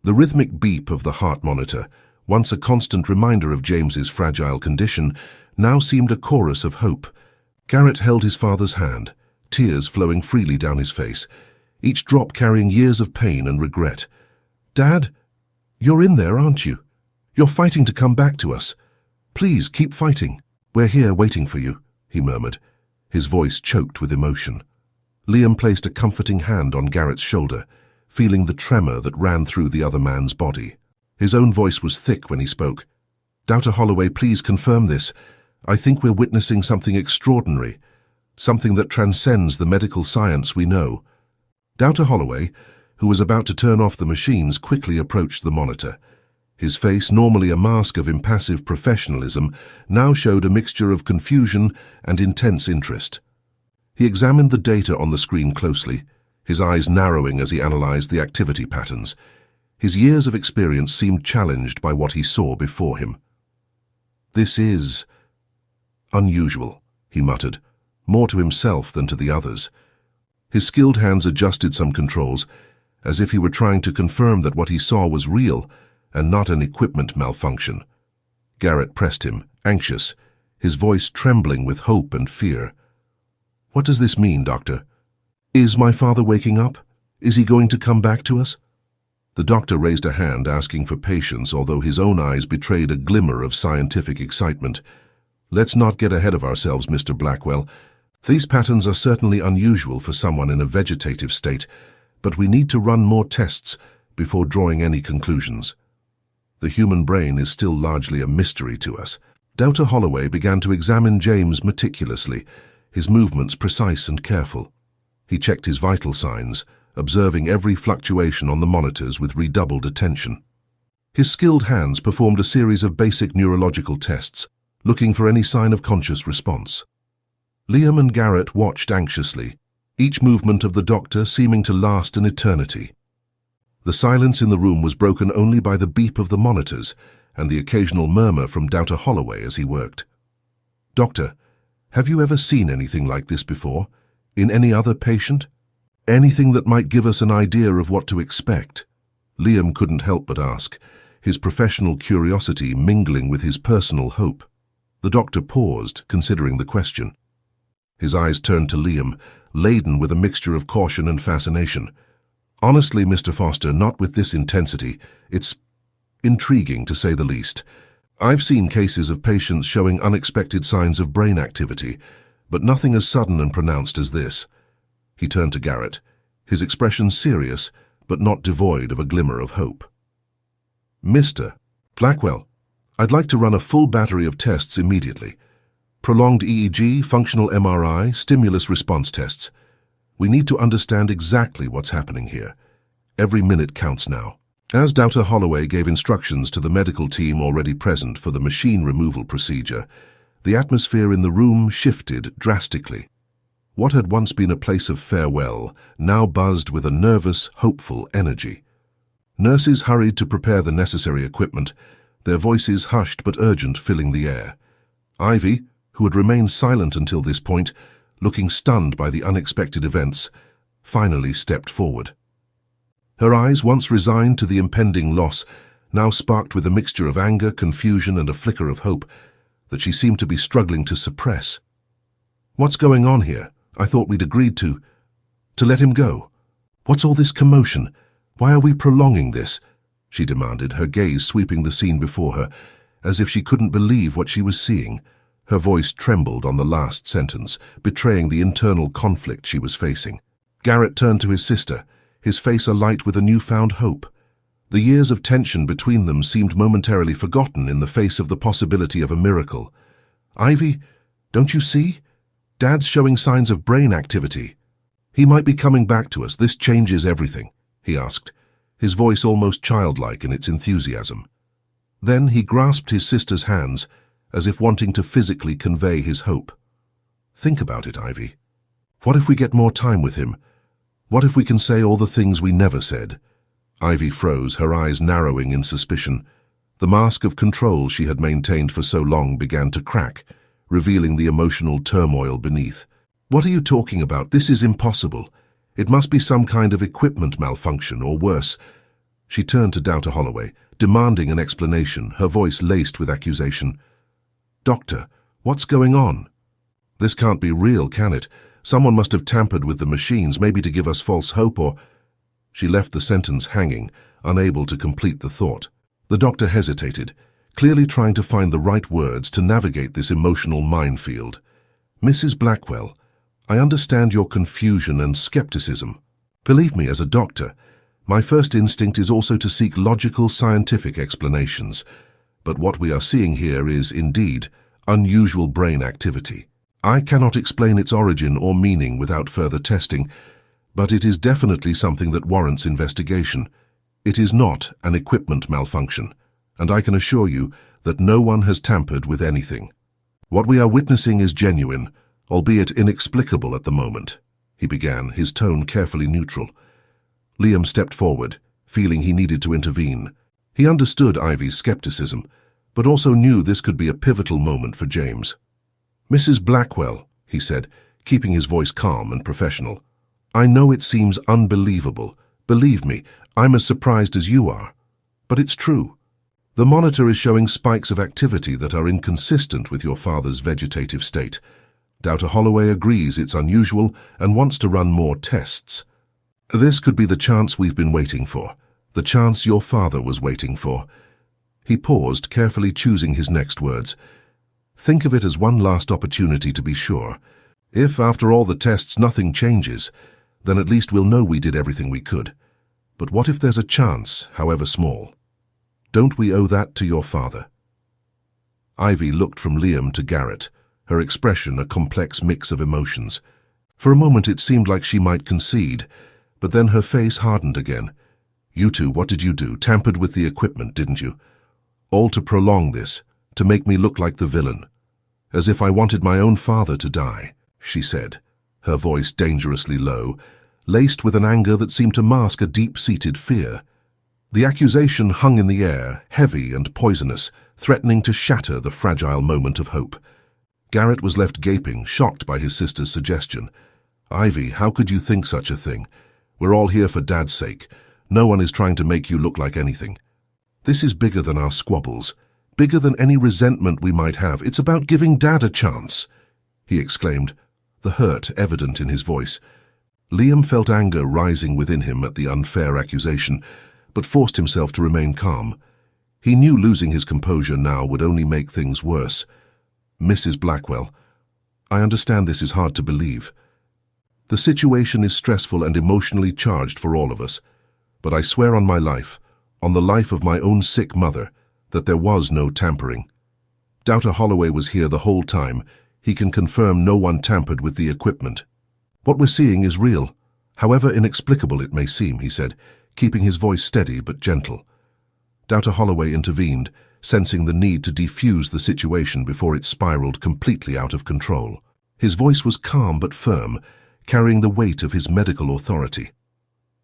The rhythmic beep of the heart monitor, once a constant reminder of James's fragile condition, now seemed a chorus of hope. Garrett held his father's hand, tears flowing freely down his face, each drop carrying years of pain and regret. Dad, you're in there, aren't you? You're fighting to come back to us. Please keep fighting. We're here waiting for you, he murmured, his voice choked with emotion. Liam placed a comforting hand on Garrett's shoulder, feeling the tremor that ran through the other man's body. His own voice was thick when he spoke. Dr. Holloway, please confirm this. I think we're witnessing something extraordinary, something that transcends the medical science we know. Dr. Holloway, who was about to turn off the machines, quickly approached the monitor. His face, normally a mask of impassive professionalism, now showed a mixture of confusion and intense interest. He examined the data on the screen closely, his eyes narrowing as he analyzed the activity patterns. His years of experience seemed challenged by what he saw before him. "This is unusual," he muttered, more to himself than to the others. His skilled hands adjusted some controls, as if he were trying to confirm that what he saw was real and not an equipment malfunction. Garrett pressed him, anxious, his voice trembling with hope and fear. "What does this mean, Doctor? Is my father waking up? Is he going to come back to us?" The doctor raised a hand, asking for patience, although his own eyes betrayed a glimmer of scientific excitement. "Let's not get ahead of ourselves, Mr. Blackwell. These patterns are certainly unusual for someone in a vegetative state, but we need to run more tests before drawing any conclusions. The human brain is still largely a mystery to us." Dr. Holloway began to examine James meticulously, his movements precise and careful. He checked his vital signs, observing every fluctuation on the monitors with redoubled attention. His skilled hands performed a series of basic neurological tests, looking for any sign of conscious response. Liam and Garrett watched anxiously, each movement of the doctor seeming to last an eternity. The silence in the room was broken only by the beep of the monitors and the occasional murmur from Dr. Holloway as he worked. "Doctor, have you ever seen anything like this before? In any other patient? Anything that might give us an idea of what to expect?" Liam couldn't help but ask, his professional curiosity mingling with his personal hope. The doctor paused, considering the question. His eyes turned to Liam, laden with a mixture of caution and fascination. "Honestly, Mr. Foster, not with this intensity. It's intriguing, to say the least. I've seen cases of patients showing unexpected signs of brain activity, but nothing as sudden and pronounced as this." He turned to Garrett, his expression serious, but not devoid of a glimmer of hope. "Mr. Blackwell, I'd like to run a full battery of tests immediately. Prolonged EEG, functional MRI, stimulus response tests. We need to understand exactly what's happening here. Every minute counts now." As Dr. Holloway gave instructions to the medical team already present for the machine removal procedure, the atmosphere in the room shifted drastically. What had once been a place of farewell now buzzed with a nervous, hopeful energy. Nurses hurried to prepare the necessary equipment, their voices hushed but urgent, filling the air. Ivy, who had remained silent until this point, looking stunned by the unexpected events, finally stepped forward. Her eyes, once resigned to the impending loss, now sparked with a mixture of anger, confusion, and a flicker of hope that she seemed to be struggling to suppress. "What's going on here? I thought we'd agreed to let him go. What's all this commotion? Why are we prolonging this?" she demanded, her gaze sweeping the scene before her, as if she couldn't believe what she was seeing. Her voice trembled on the last sentence, betraying the internal conflict she was facing. Garrett turned to his sister, his face alight with a newfound hope. The years of tension between them seemed momentarily forgotten in the face of the possibility of a miracle. "Ivy, don't you see? Dad's showing signs of brain activity. He might be coming back to us. This changes everything," he asked, his voice almost childlike in its enthusiasm. Then he grasped his sister's hands, as if wanting to physically convey his hope. "Think about it, Ivy. What if we get more time with him? What if we can say all the things we never said?" Ivy froze, her eyes narrowing in suspicion. The mask of control she had maintained for so long began to crack, revealing the emotional turmoil beneath. "What are you talking about? This is impossible. It must be some kind of equipment malfunction, or worse." She turned to Dr. Holloway, demanding an explanation, her voice laced with accusation. "Doctor, what's going on? This can't be real, can it? Someone must have tampered with the machines, maybe to give us false hope, or—" She left the sentence hanging, unable to complete the thought. The doctor hesitated, clearly trying to find the right words to navigate this emotional minefield. "Mrs. Blackwell, I understand your confusion and skepticism. Believe me, as a doctor, my first instinct is also to seek logical, scientific explanations. But what we are seeing here is, indeed, unusual brain activity. I cannot explain its origin or meaning without further testing, but it is definitely something that warrants investigation. It is not an equipment malfunction, and I can assure you that no one has tampered with anything. What we are witnessing is genuine, albeit inexplicable at the moment, he began, his tone carefully neutral. Liam stepped forward, feeling he needed to intervene. He understood Ivy's skepticism, but also knew this could be a pivotal moment for James. "Mrs. Blackwell," he said, keeping his voice calm and professional, "I know it seems unbelievable. Believe me, I'm as surprised as you are. But it's true. The monitor is showing spikes of activity that are inconsistent with your father's vegetative state. Dr. Holloway agrees it's unusual and wants to run more tests. This could be the chance we've been waiting for, the chance your father was waiting for." He paused, carefully choosing his next words. "Think of it as one last opportunity to be sure. If, after all the tests, nothing changes, then at least we'll know we did everything we could. But what if there's a chance, however small? Don't we owe that to your father?" Ivy looked from Liam to Garrett, her expression a complex mix of emotions. For a moment it seemed like she might concede, but then her face hardened again. "You two, what did you do? Tampered with the equipment, didn't you? All to prolong this, to make me look like the villain. As if I wanted my own father to die," she said, her voice dangerously low, laced with an anger that seemed to mask a deep-seated fear. The accusation hung in the air, heavy and poisonous, threatening to shatter the fragile moment of hope. Garrett was left gaping, shocked by his sister's suggestion. "Ivy, how could you think such a thing? We're all here for Dad's sake. No one is trying to make you look like anything. This is bigger than our squabbles, bigger than any resentment we might have. It's about giving Dad a chance," he exclaimed, the hurt evident in his voice. Liam felt anger rising within him at the unfair accusation, but forced himself to remain calm. He knew losing his composure now would only make things worse. "Mrs. Blackwell, I understand this is hard to believe. The situation is stressful and emotionally charged for all of us, but I swear on my life, on the life of my own sick mother, that there was no tampering. Dr. Holloway was here the whole time. He can confirm no one tampered with the equipment. What we're seeing is real, however inexplicable it may seem," he said, keeping his voice steady but gentle. Dr. Holloway intervened, sensing the need to defuse the situation before it spiraled completely out of control. His voice was calm but firm, carrying the weight of his medical authority.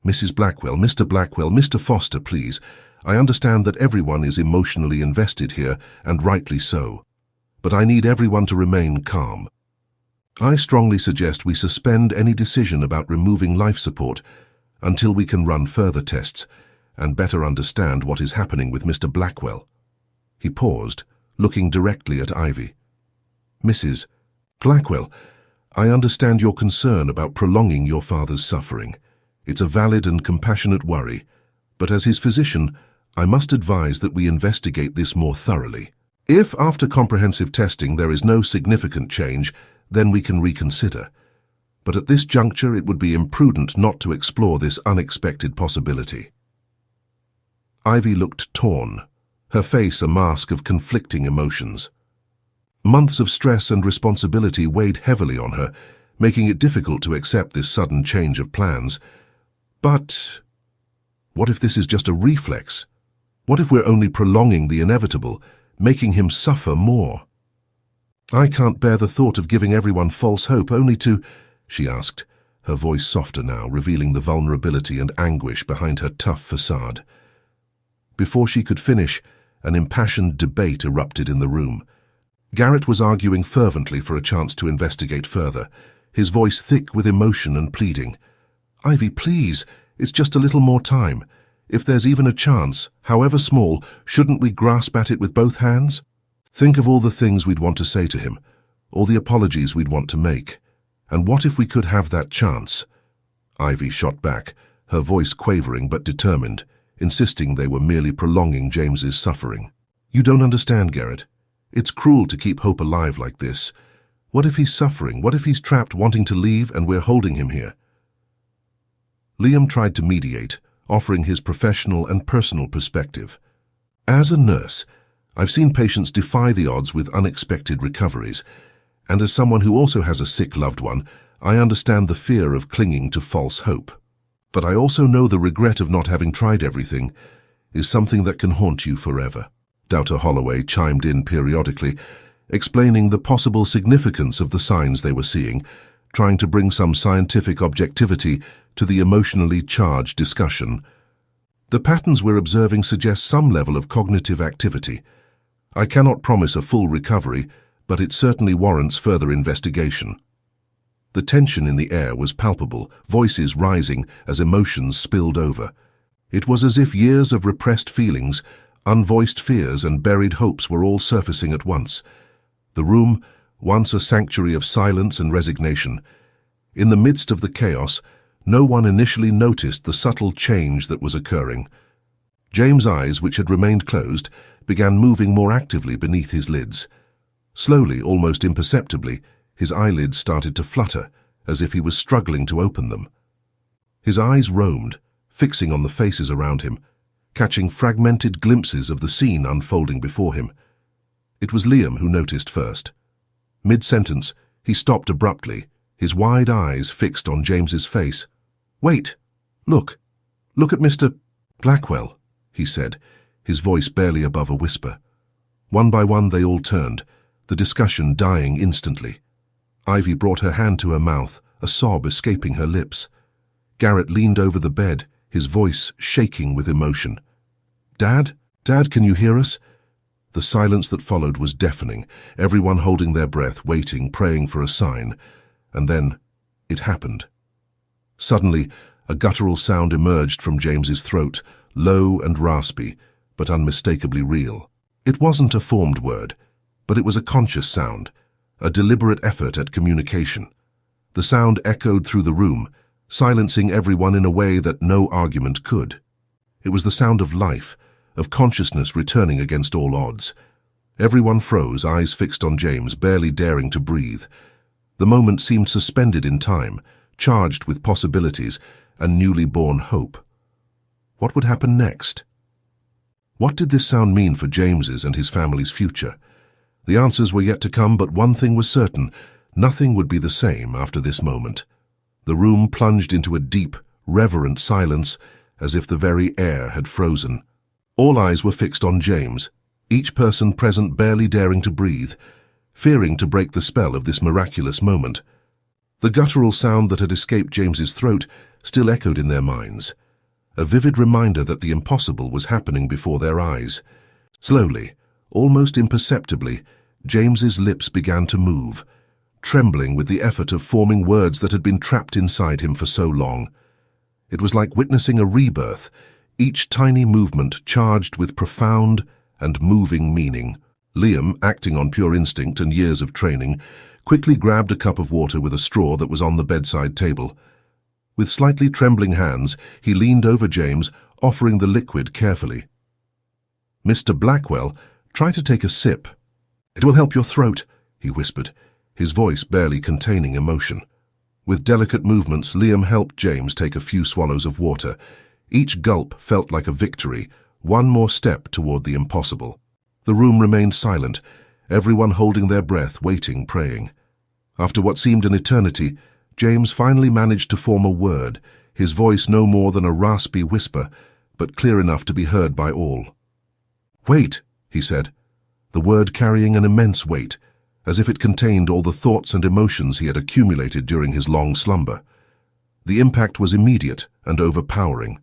"Mrs. Blackwell, Mr. Blackwell, Mr. Foster, please. I understand that everyone is emotionally invested here, and rightly so. But I need everyone to remain calm. I strongly suggest we suspend any decision about removing life support until we can run further tests and better understand what is happening with Mr. Blackwell." He paused, looking directly at Ivy. "Mrs. Blackwell, I understand your concern about prolonging your father's suffering. It's a valid and compassionate worry, but as his physician, I must advise that we investigate this more thoroughly. If after comprehensive testing there is no significant change, then we can reconsider. But at this juncture it would be imprudent not to explore this unexpected possibility." Ivy looked torn, her face a mask of conflicting emotions. Months of stress and responsibility weighed heavily on her, making it difficult to accept this sudden change of plans. But what if this is just a reflex? What if we're only prolonging the inevitable, making him suffer more? "I can't bear the thought of giving everyone false hope only to—" she asked, her voice softer now, revealing the vulnerability and anguish behind her tough facade. Before she could finish, an impassioned debate erupted in the room. Garrett was arguing fervently for a chance to investigate further, his voice thick with emotion and pleading. "Ivy, please, it's just a little more time. If there's even a chance, however small, shouldn't we grasp at it with both hands? Think of all the things we'd want to say to him, all the apologies we'd want to make. And what if we could have that chance?" Ivy shot back, her voice quavering but determined, insisting they were merely prolonging James's suffering. "You don't understand, Garrett. It's cruel to keep hope alive like this. What if he's suffering? What if he's trapped wanting to leave and we're holding him here?" Liam tried to mediate, offering his professional and personal perspective. "As a nurse, I've seen patients defy the odds with unexpected recoveries, and as someone who also has a sick loved one, I understand the fear of clinging to false hope. But I also know the regret of not having tried everything is something that can haunt you forever. Dr. Holloway chimed in periodically, explaining the possible significance of the signs they were seeing, trying to bring some scientific objectivity to the emotionally charged discussion. The patterns we're observing suggest some level of cognitive activity. I cannot promise a full recovery, but it certainly warrants further investigation. The tension in the air was palpable, voices rising as emotions spilled over. It was as if years of repressed feelings, unvoiced fears and buried hopes were all surfacing at once. The room, once a sanctuary of silence and resignation. In the midst of the chaos, no one initially noticed the subtle change that was occurring. James' eyes, which had remained closed, began moving more actively beneath his lids. Slowly, almost imperceptibly, his eyelids started to flutter, as if he was struggling to open them. His eyes roamed, fixing on the faces around him, catching fragmented glimpses of the scene unfolding before him. It was Liam who noticed first. Mid-sentence, he stopped abruptly, his wide eyes fixed on James's face. "Wait! Look at Mr. Blackwell," he said, his voice barely above a whisper. One by one they all turned, the discussion dying instantly. Ivy brought her hand to her mouth, a sob escaping her lips. Garrett leaned over the bed, his voice shaking with emotion. "Dad? Dad, can you hear us?" The silence that followed was deafening, everyone holding their breath, waiting, praying for a sign. And then, it happened. Suddenly, a guttural sound emerged from James's throat, low and raspy, but unmistakably real. It wasn't a formed word, but it was a conscious sound, a deliberate effort at communication. The sound echoed through the room, silencing everyone in a way that no argument could. It was the sound of life, of consciousness returning against all odds. Everyone froze, eyes fixed on James, barely daring to breathe. The moment seemed suspended in time, charged with possibilities and newly born hope. What would happen next? What did this sound mean for James's and his family's future? The answers were yet to come, but one thing was certain: nothing would be the same after this moment. The room plunged into a deep, reverent silence, as if the very air had frozen. All eyes were fixed on James, each person present barely daring to breathe, fearing to break the spell of this miraculous moment. The guttural sound that had escaped James's throat still echoed in their minds, a vivid reminder that the impossible was happening before their eyes. Slowly, almost imperceptibly, James's lips began to move, trembling with the effort of forming words that had been trapped inside him for so long. It was like witnessing a rebirth, each tiny movement charged with profound and moving meaning. Liam, acting on pure instinct and years of training, quickly grabbed a cup of water with a straw that was on the bedside table. With slightly trembling hands, he leaned over James, offering the liquid carefully. "Mr. Blackwell, try to take a sip. It will help your throat," he whispered, his voice barely containing emotion. With delicate movements, Liam helped James take a few swallows of water. Each gulp felt like a victory, one more step toward the impossible. The room remained silent, everyone holding their breath, waiting, praying. After what seemed an eternity, James finally managed to form a word, his voice no more than a raspy whisper, but clear enough to be heard by all. "Wait," he said, the word carrying an immense weight, as if it contained all the thoughts and emotions he had accumulated during his long slumber. The impact was immediate and overpowering.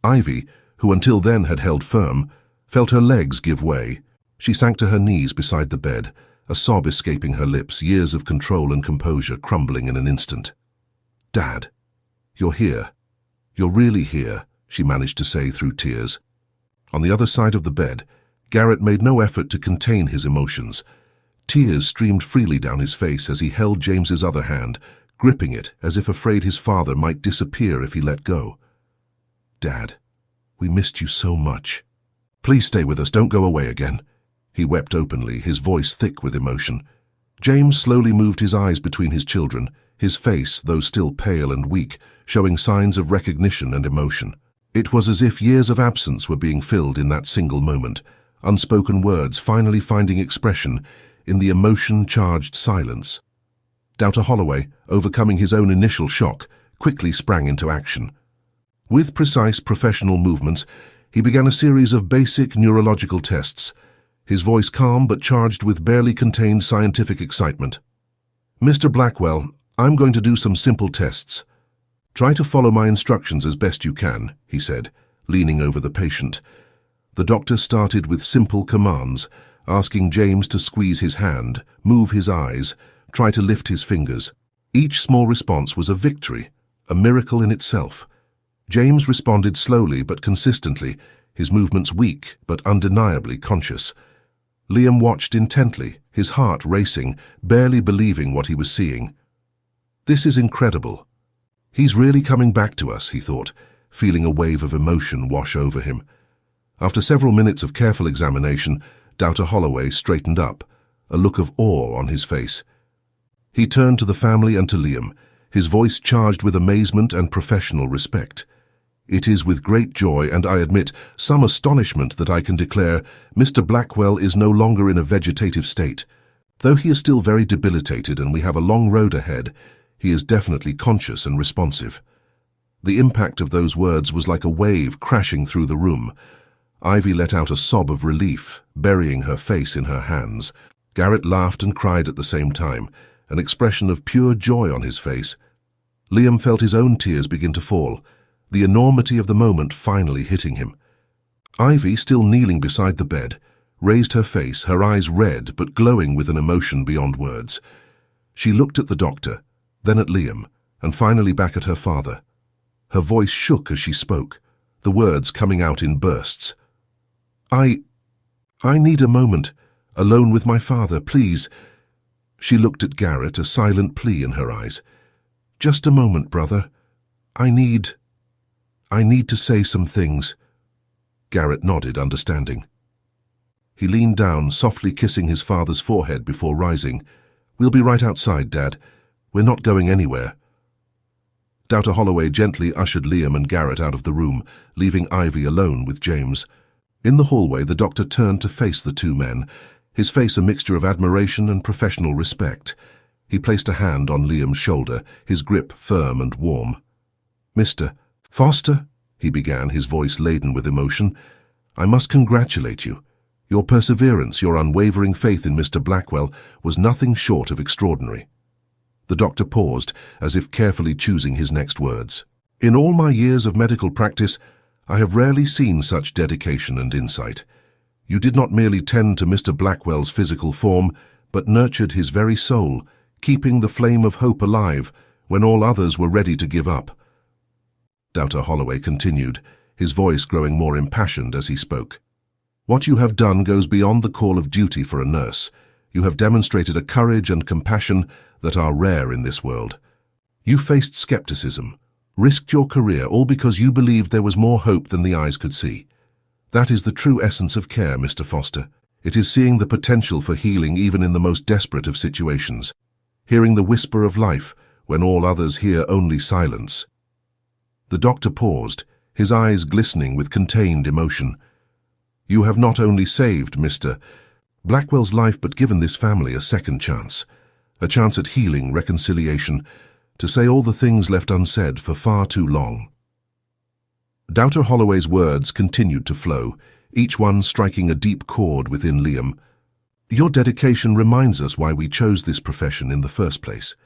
Ivy, who until then had held firm, felt her legs give way. She sank to her knees beside the bed, a sob escaping her lips, years of control and composure crumbling in an instant. "Dad, you're here. You're really here," she managed to say through tears. On the other side of the bed, Garrett made no effort to contain his emotions. Tears streamed freely down his face as he held James's other hand, gripping it as if afraid his father might disappear if he let go. "Dad, we missed you so much. Please stay with us, don't go away again." He wept openly, his voice thick with emotion. James slowly moved his eyes between his children, his face, though still pale and weak, showing signs of recognition and emotion. It was as if years of absence were being filled in that single moment, unspoken words finally finding expression in the emotion-charged silence. Dr. Holloway, overcoming his own initial shock, quickly sprang into action. With precise professional movements, he began a series of basic neurological tests, his voice calm but charged with barely contained scientific excitement. "Mr. Blackwell, I'm going to do some simple tests. Try to follow my instructions as best you can," he said, leaning over the patient. The doctor started with simple commands, asking James to squeeze his hand, move his eyes, try to lift his fingers. Each small response was a victory, a miracle in itself. James responded slowly but consistently, his movements weak but undeniably conscious. Liam watched intently, his heart racing, barely believing what he was seeing. "This is incredible. He's really coming back to us," he thought, feeling a wave of emotion wash over him. After several minutes of careful examination, Dr. Holloway straightened up, a look of awe on his face. He turned to the family and to Liam, his voice charged with amazement and professional respect. "It is with great joy and, I admit, some astonishment that I can declare Mr. Blackwell is no longer in a vegetative state. Though he is still very debilitated and we have a long road ahead, he is definitely conscious and responsive." The impact of those words was like a wave crashing through the room. Ivy let out a sob of relief, burying her face in her hands. Garrett laughed and cried at the same time, an expression of pure joy on his face. Liam felt his own tears begin to fall, the enormity of the moment finally hitting him. Ivy, still kneeling beside the bed, raised her face, her eyes red but glowing with an emotion beyond words. She looked at the doctor, then at Liam, and finally back at her father. Her voice shook as she spoke, the words coming out in bursts. I need a moment, alone with my father, please." She looked at Garrett, a silent plea in her eyes. "Just a moment, brother. I need to say some things." Garrett nodded, understanding. He leaned down, softly kissing his father's forehead before rising. "We'll be right outside, Dad. We're not going anywhere." Dr. Holloway gently ushered Liam and Garrett out of the room, leaving Ivy alone with James. In the hallway, the doctor turned to face the two men, his face a mixture of admiration and professional respect. He placed a hand on Liam's shoulder, his grip firm and warm. "Mr. Foster," he began, his voice laden with emotion, "I must congratulate you. Your perseverance, your unwavering faith in Mr. Blackwell was nothing short of extraordinary." The doctor paused, as if carefully choosing his next words. "In all my years of medical practice, I have rarely seen such dedication and insight. You did not merely tend to Mr. Blackwell's physical form, but nurtured his very soul, keeping the flame of hope alive when all others were ready to give up." Dr. Holloway continued, his voice growing more impassioned as he spoke. "What you have done goes beyond the call of duty for a nurse. You have demonstrated a courage and compassion that are rare in this world. You faced skepticism, risked your career, all because you believed there was more hope than the eyes could see. That is the true essence of care, Mr. Foster. It is seeing the potential for healing even in the most desperate of situations, hearing the whisper of life when all others hear only silence." The doctor paused, his eyes glistening with contained emotion. "You have not only saved Mr. Blackwell's life but given this family a second chance, a chance at healing, reconciliation, to say all the things left unsaid for far too long." Dr. Holloway's words continued to flow, each one striking a deep chord within Liam. "Your dedication reminds us why we chose this profession in the first place.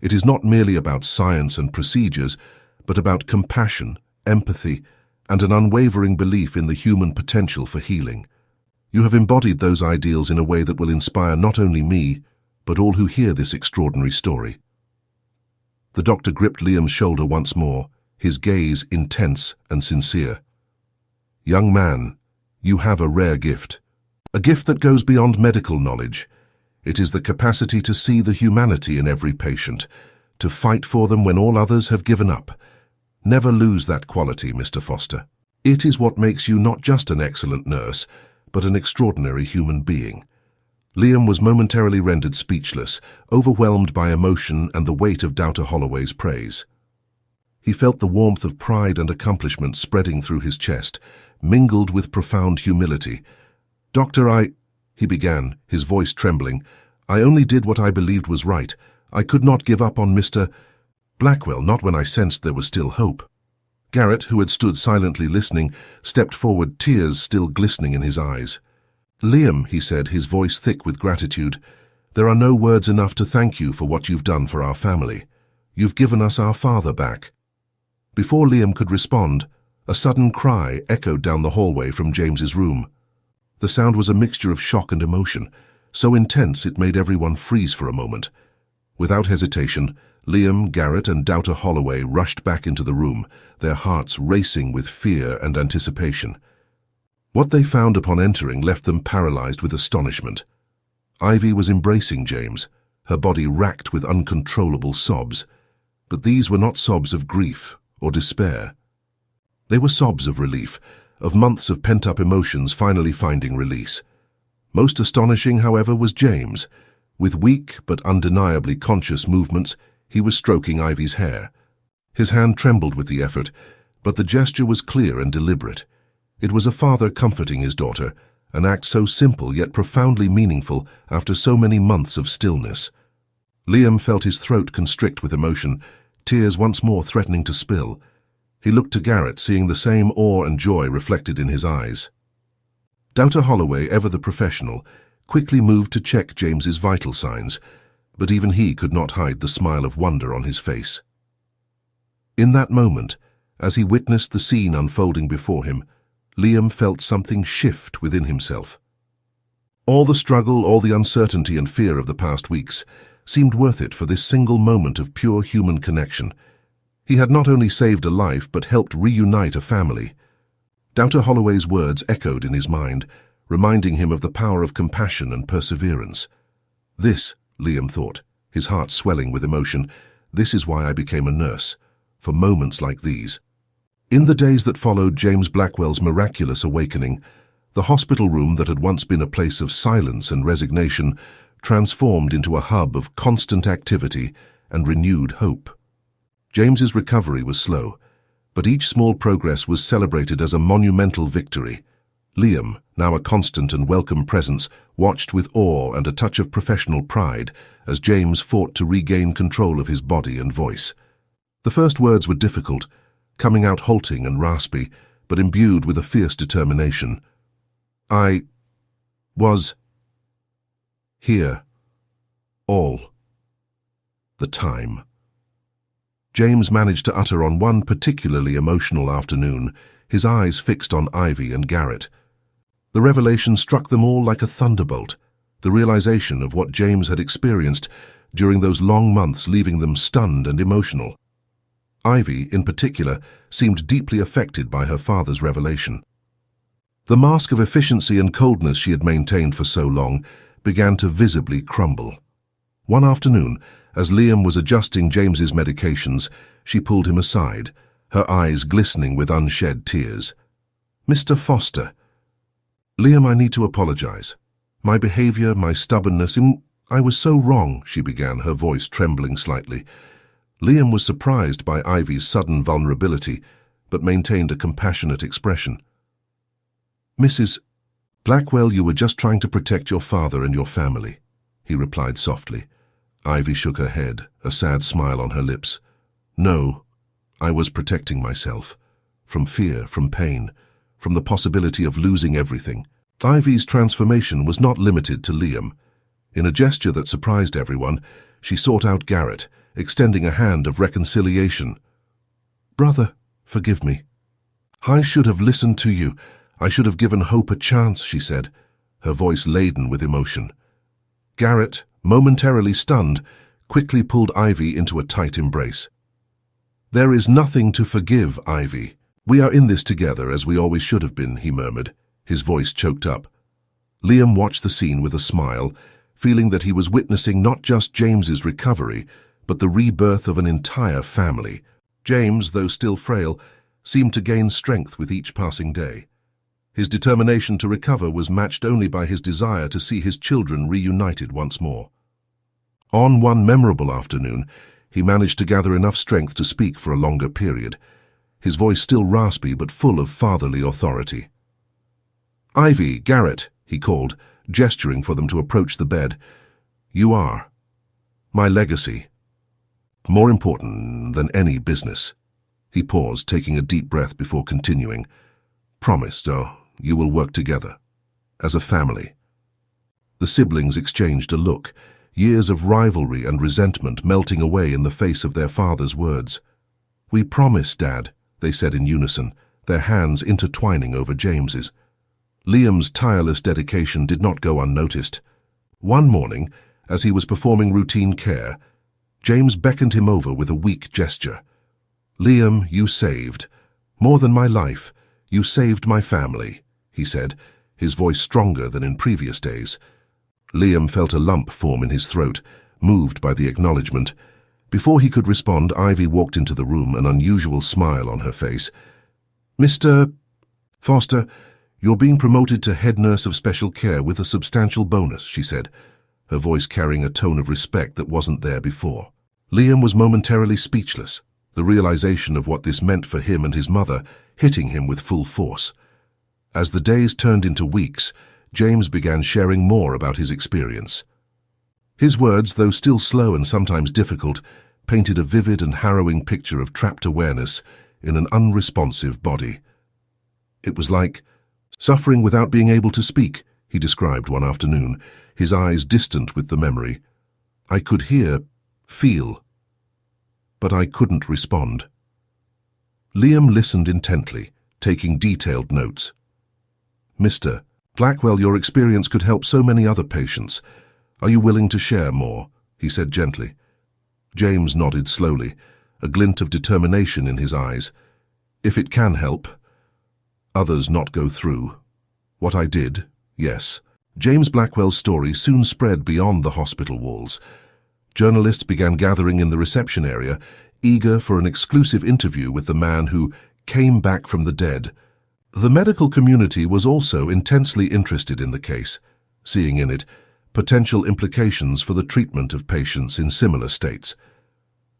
It is not merely about science and procedures, but about compassion, empathy, and an unwavering belief in the human potential for healing. You have embodied those ideals in a way that will inspire not only me, but all who hear this extraordinary story." The doctor gripped Liam's shoulder once more, his gaze intense and sincere. "Young man, you have a rare gift. A gift that goes beyond medical knowledge. It is the capacity to see the humanity in every patient, to fight for them when all others have given up. Never lose that quality, Mr. Foster. It is what makes you not just an excellent nurse, but an extraordinary human being." Liam was momentarily rendered speechless, overwhelmed by emotion and the weight of Dr. Holloway's praise. He felt the warmth of pride and accomplishment spreading through his chest, mingled with profound humility. "Doctor, he began, his voice trembling. "I only did what I believed was right. I could not give up on Mr. Blackwell, not when I sensed there was still hope." Garrett, who had stood silently listening, stepped forward, tears still glistening in his eyes. "Liam," he said, his voice thick with gratitude, "there are no words enough to thank you for what you've done for our family. You've given us our father back." Before Liam could respond, a sudden cry echoed down the hallway from James's room. The sound was a mixture of shock and emotion, so intense it made everyone freeze for a moment. Without hesitation, Liam, Garrett, and Doubter Holloway rushed back into the room, their hearts racing with fear and anticipation. What they found upon entering left them paralyzed with astonishment. Ivy was embracing James, her body racked with uncontrollable sobs. But these were not sobs of grief or despair. They were sobs of relief, of months of pent-up emotions finally finding release. Most astonishing, however, was James. With weak but undeniably conscious movements, he was stroking Ivy's hair. His hand trembled with the effort, but the gesture was clear and deliberate. It was a father comforting his daughter, an act so simple yet profoundly meaningful after so many months of stillness. Liam felt his throat constrict with emotion, tears once more threatening to spill. He looked to Garrett, seeing the same awe and joy reflected in his eyes. Doubter Holloway, ever the professional, quickly moved to check James's vital signs, but even he could not hide the smile of wonder on his face. In that moment, as he witnessed the scene unfolding before him, Liam felt something shift within himself. All the struggle, all the uncertainty and fear of the past weeks seemed worth it for this single moment of pure human connection. He had not only saved a life but helped reunite a family. Doubter Holloway's words echoed in his mind, reminding him of the power of compassion and perseverance. "This," Liam thought, his heart swelling with emotion, "this is why I became a nurse, for moments like these." In the days that followed James Blackwell's miraculous awakening, the hospital room that had once been a place of silence and resignation transformed into a hub of constant activity and renewed hope. James's recovery was slow, but each small progress was celebrated as a monumental victory. Liam, now a constant and welcome presence, watched with awe and a touch of professional pride as James fought to regain control of his body and voice. The first words were difficult, coming out halting and raspy, but imbued with a fierce determination. "I was here all the time." James managed to utter on one particularly emotional afternoon, his eyes fixed on Ivy and Garrett. The revelation struck them all like a thunderbolt, the realization of what James had experienced during those long months, leaving them stunned and emotional. Ivy, in particular, seemed deeply affected by her father's revelation. The mask of efficiency and coldness she had maintained for so long began to visibly crumble. One afternoon, as Liam was adjusting James's medications, she pulled him aside, her eyes glistening with unshed tears. "Mr. Foster." "Liam, I need to apologize. My behavior, my stubbornness, I was so wrong," she began, her voice trembling slightly. Liam was surprised by Ivy's sudden vulnerability, but maintained a compassionate expression. "Mrs. Blackwell, you were just trying to protect your father and your family," he replied softly. Ivy shook her head, a sad smile on her lips. "No, I was protecting myself. From fear, from pain, from the possibility of losing everything." Ivy's transformation was not limited to Liam. In a gesture that surprised everyone, she sought out Garrett, extending a hand of reconciliation. "Brother, forgive me. I should have listened to you. I should have given hope a chance," she said, her voice laden with emotion. Garrett, momentarily stunned, quickly pulled Ivy into a tight embrace. "There is nothing to forgive, Ivy. We are in this together, as we always should have been," he murmured, his voice choked up. Liam watched the scene with a smile, feeling that he was witnessing not just James's recovery, but the rebirth of an entire family. James, though still frail, seemed to gain strength with each passing day. His determination to recover was matched only by his desire to see his children reunited once more. On one memorable afternoon, he managed to gather enough strength to speak for a longer period, his voice still raspy but full of fatherly authority. "Ivy, Garrett," he called, gesturing for them to approach the bed. "You are my legacy. More important than any business." He paused, taking a deep breath before continuing. "Promised, you will work together, as a family." The siblings exchanged a look, years of rivalry and resentment melting away in the face of their father's words. "We promise, Dad," they said in unison, their hands intertwining over James's. Liam's tireless dedication did not go unnoticed. One morning, as he was performing routine care, James beckoned him over with a weak gesture. "Liam, you saved. More than my life, you saved my family," he said, his voice stronger than in previous days. Liam felt a lump form in his throat, moved by the acknowledgement. Before he could respond, Ivy walked into the room, an unusual smile on her face. "Mr. Foster, you're being promoted to head nurse of special care with a substantial bonus," she said, her voice carrying a tone of respect that wasn't there before. Liam was momentarily speechless, the realization of what this meant for him and his mother hitting him with full force. As the days turned into weeks, James began sharing more about his experience. His words, though still slow and sometimes difficult, painted a vivid and harrowing picture of trapped awareness in an unresponsive body. "It was like suffering without being able to speak," he described one afternoon, his eyes distant with the memory. "I could hear, feel, but I couldn't respond." Liam listened intently, taking detailed notes. "Mr. Blackwell, your experience could help so many other patients. Are you willing to share more?" he said gently. James nodded slowly, a glint of determination in his eyes. "If it can help others not go through what I did, yes." James Blackwell's story soon spread beyond the hospital walls. Journalists began gathering in the reception area, eager for an exclusive interview with the man who came back from the dead. The medical community was also intensely interested in the case, seeing in it potential implications for the treatment of patients in similar states.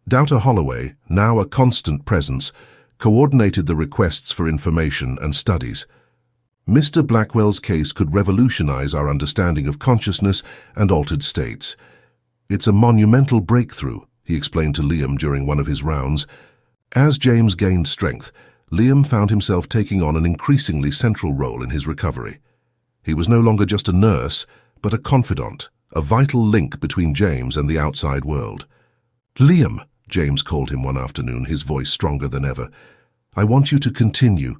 Dr. Holloway, now a constant presence, coordinated the requests for information and studies. Mr. Blackwell's case could revolutionize our understanding of consciousness and altered states. "It's a monumental breakthrough," he explained to Liam during one of his rounds. As James gained strength, Liam found himself taking on an increasingly central role in his recovery. He was no longer just a nurse, but a confidant, a vital link between James and the outside world. "Liam," James called him one afternoon, his voice stronger than ever, "I want you to continue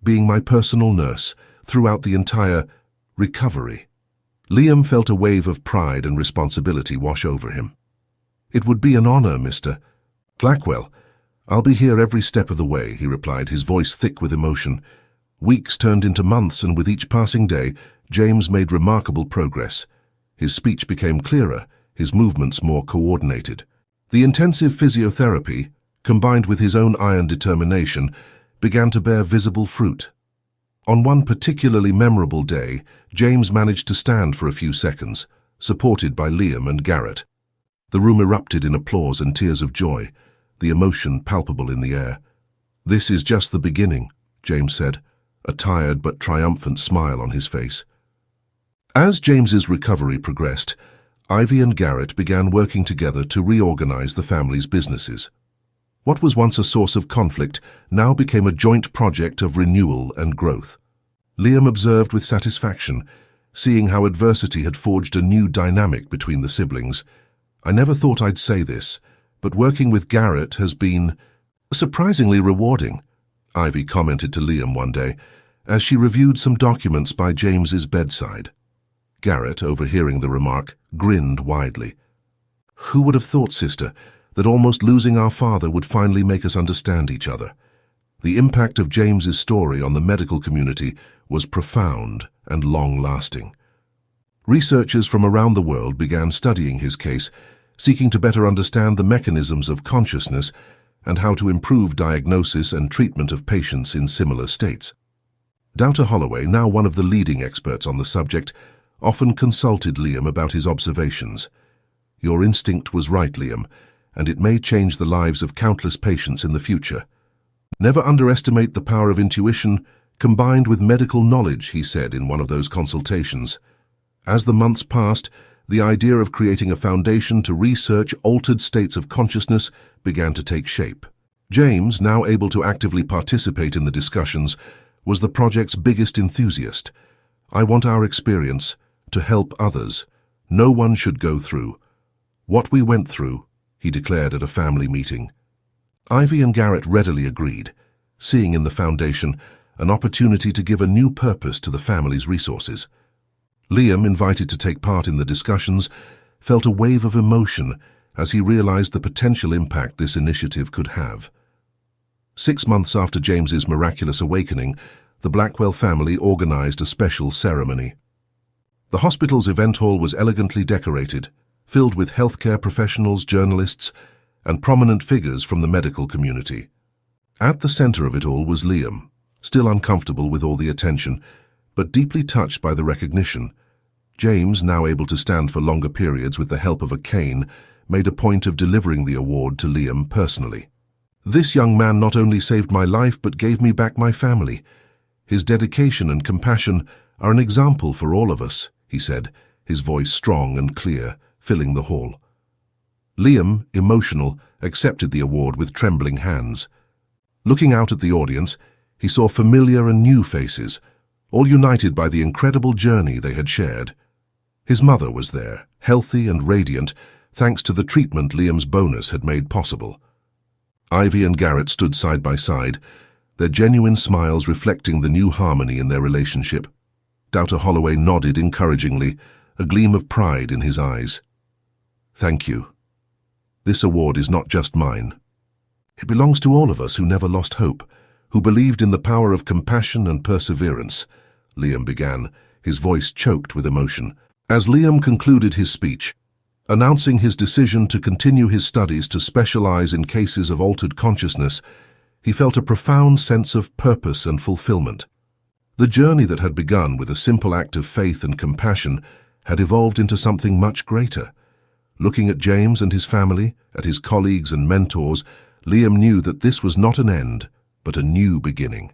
being my personal nurse throughout the entire recovery." Liam felt a wave of pride and responsibility wash over him. "It would be an honor, Mr. Blackwell. I'll be here every step of the way," he replied, his voice thick with emotion. Weeks turned into months, and with each passing day, James made remarkable progress. His speech became clearer, his movements more coordinated. The intensive physiotherapy, combined with his own iron determination, began to bear visible fruit. On one particularly memorable day, James managed to stand for a few seconds, supported by Liam and Garrett. The room erupted in applause and tears of joy, the emotion palpable in the air. "This is just the beginning," James said, a tired but triumphant smile on his face. As James's recovery progressed, Ivy and Garrett began working together to reorganize the family's businesses. What was once a source of conflict now became a joint project of renewal and growth. Liam observed with satisfaction, seeing how adversity had forged a new dynamic between the siblings. "I never thought I'd say this, but working with Garrett has been surprisingly rewarding," Ivy commented to Liam one day, as she reviewed some documents by James's bedside. Garrett, overhearing the remark, grinned widely. "Who would have thought, sister, that almost losing our father would finally make us understand each other?" The impact of James's story on the medical community was profound and long-lasting. Researchers from around the world began studying his case, seeking to better understand the mechanisms of consciousness and how to improve diagnosis and treatment of patients in similar states. Dr. Holloway, now one of the leading experts on the subject, often consulted Liam about his observations. "Your instinct was right, Liam, and it may change the lives of countless patients in the future. Never underestimate the power of intuition, combined with medical knowledge, he said in one of those consultations. As the months passed, the idea of creating a foundation to research altered states of consciousness began to take shape. James, now able to actively participate in the discussions, was the project's biggest enthusiast. "I want our experience to help others. No one should go through what we went through," he declared at a family meeting. Ivy and Garrett readily agreed, seeing in the foundation an opportunity to give a new purpose to the family's resources. Liam, invited to take part in the discussions, felt a wave of emotion as he realized the potential impact this initiative could have. 6 months after James's miraculous awakening, the Blackwell family organized a special ceremony. The hospital's event hall was elegantly decorated, filled with healthcare professionals, journalists, and prominent figures from the medical community. At the center of it all was Liam, still uncomfortable with all the attention, but deeply touched by the recognition. James, now able to stand for longer periods with the help of a cane, made a point of delivering the award to Liam personally. "This young man not only saved my life but gave me back my family. His dedication and compassion are an example for all of us," he said, his voice strong and clear, filling the hall. Liam, emotional, accepted the award with trembling hands. Looking out at the audience, he saw familiar and new faces, all united by the incredible journey they had shared. His mother was there, healthy and radiant, thanks to the treatment Liam's bonus had made possible. Ivy and Garrett stood side by side, their genuine smiles reflecting the new harmony in their relationship. Dr. Holloway nodded encouragingly, a gleam of pride in his eyes. "Thank you. This award is not just mine. It belongs to all of us who never lost hope, who believed in the power of compassion and perseverance," Liam began, his voice choked with emotion. As Liam concluded his speech, announcing his decision to continue his studies to specialize in cases of altered consciousness, he felt a profound sense of purpose and fulfillment. The journey that had begun with a simple act of faith and compassion had evolved into something much greater. Looking at James and his family, at his colleagues and mentors, Liam knew that this was not an end, but a new beginning.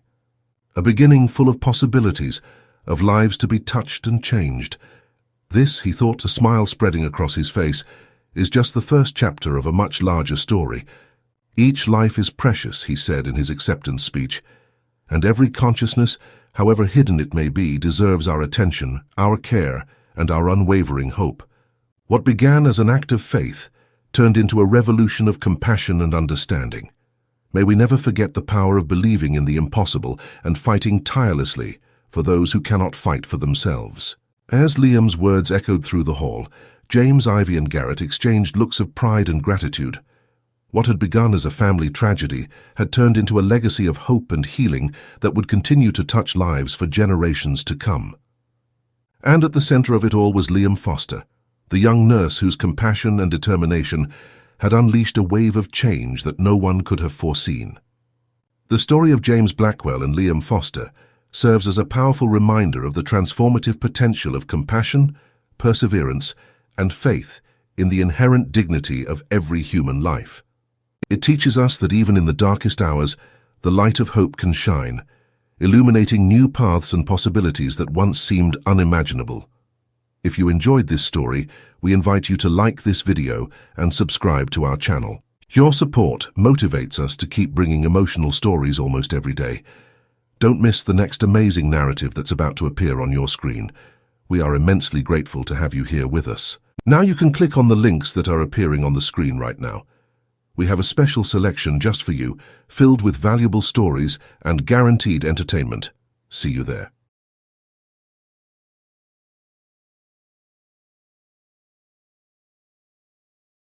A beginning full of possibilities, of lives to be touched and changed. This, he thought, a smile spreading across his face, is just the first chapter of a much larger story. "Each life is precious," he said in his acceptance speech, "and every consciousness, however hidden it may be, deserves our attention, our care, and our unwavering hope." What began as an act of faith turned into a revolution of compassion and understanding. May we never forget the power of believing in the impossible and fighting tirelessly for those who cannot fight for themselves. As Liam's words echoed through the hall, James, Ivy, and Garrett exchanged looks of pride and gratitude. What had begun as a family tragedy had turned into a legacy of hope and healing that would continue to touch lives for generations to come. And at the center of it all was Liam Foster, the young nurse whose compassion and determination had unleashed a wave of change that no one could have foreseen. The story of James Blackwell and Liam Foster serves as a powerful reminder of the transformative potential of compassion, perseverance, and faith in the inherent dignity of every human life. It teaches us that even in the darkest hours, the light of hope can shine, illuminating new paths and possibilities that once seemed unimaginable. If you enjoyed this story, we invite you to like this video and subscribe to our channel. Your support motivates us to keep bringing emotional stories almost every day. Don't miss the next amazing narrative that's about to appear on your screen. We are immensely grateful to have you here with us. Now you can click on the links that are appearing on the screen right now. We have a special selection just for you, filled with valuable stories and guaranteed entertainment. See you there.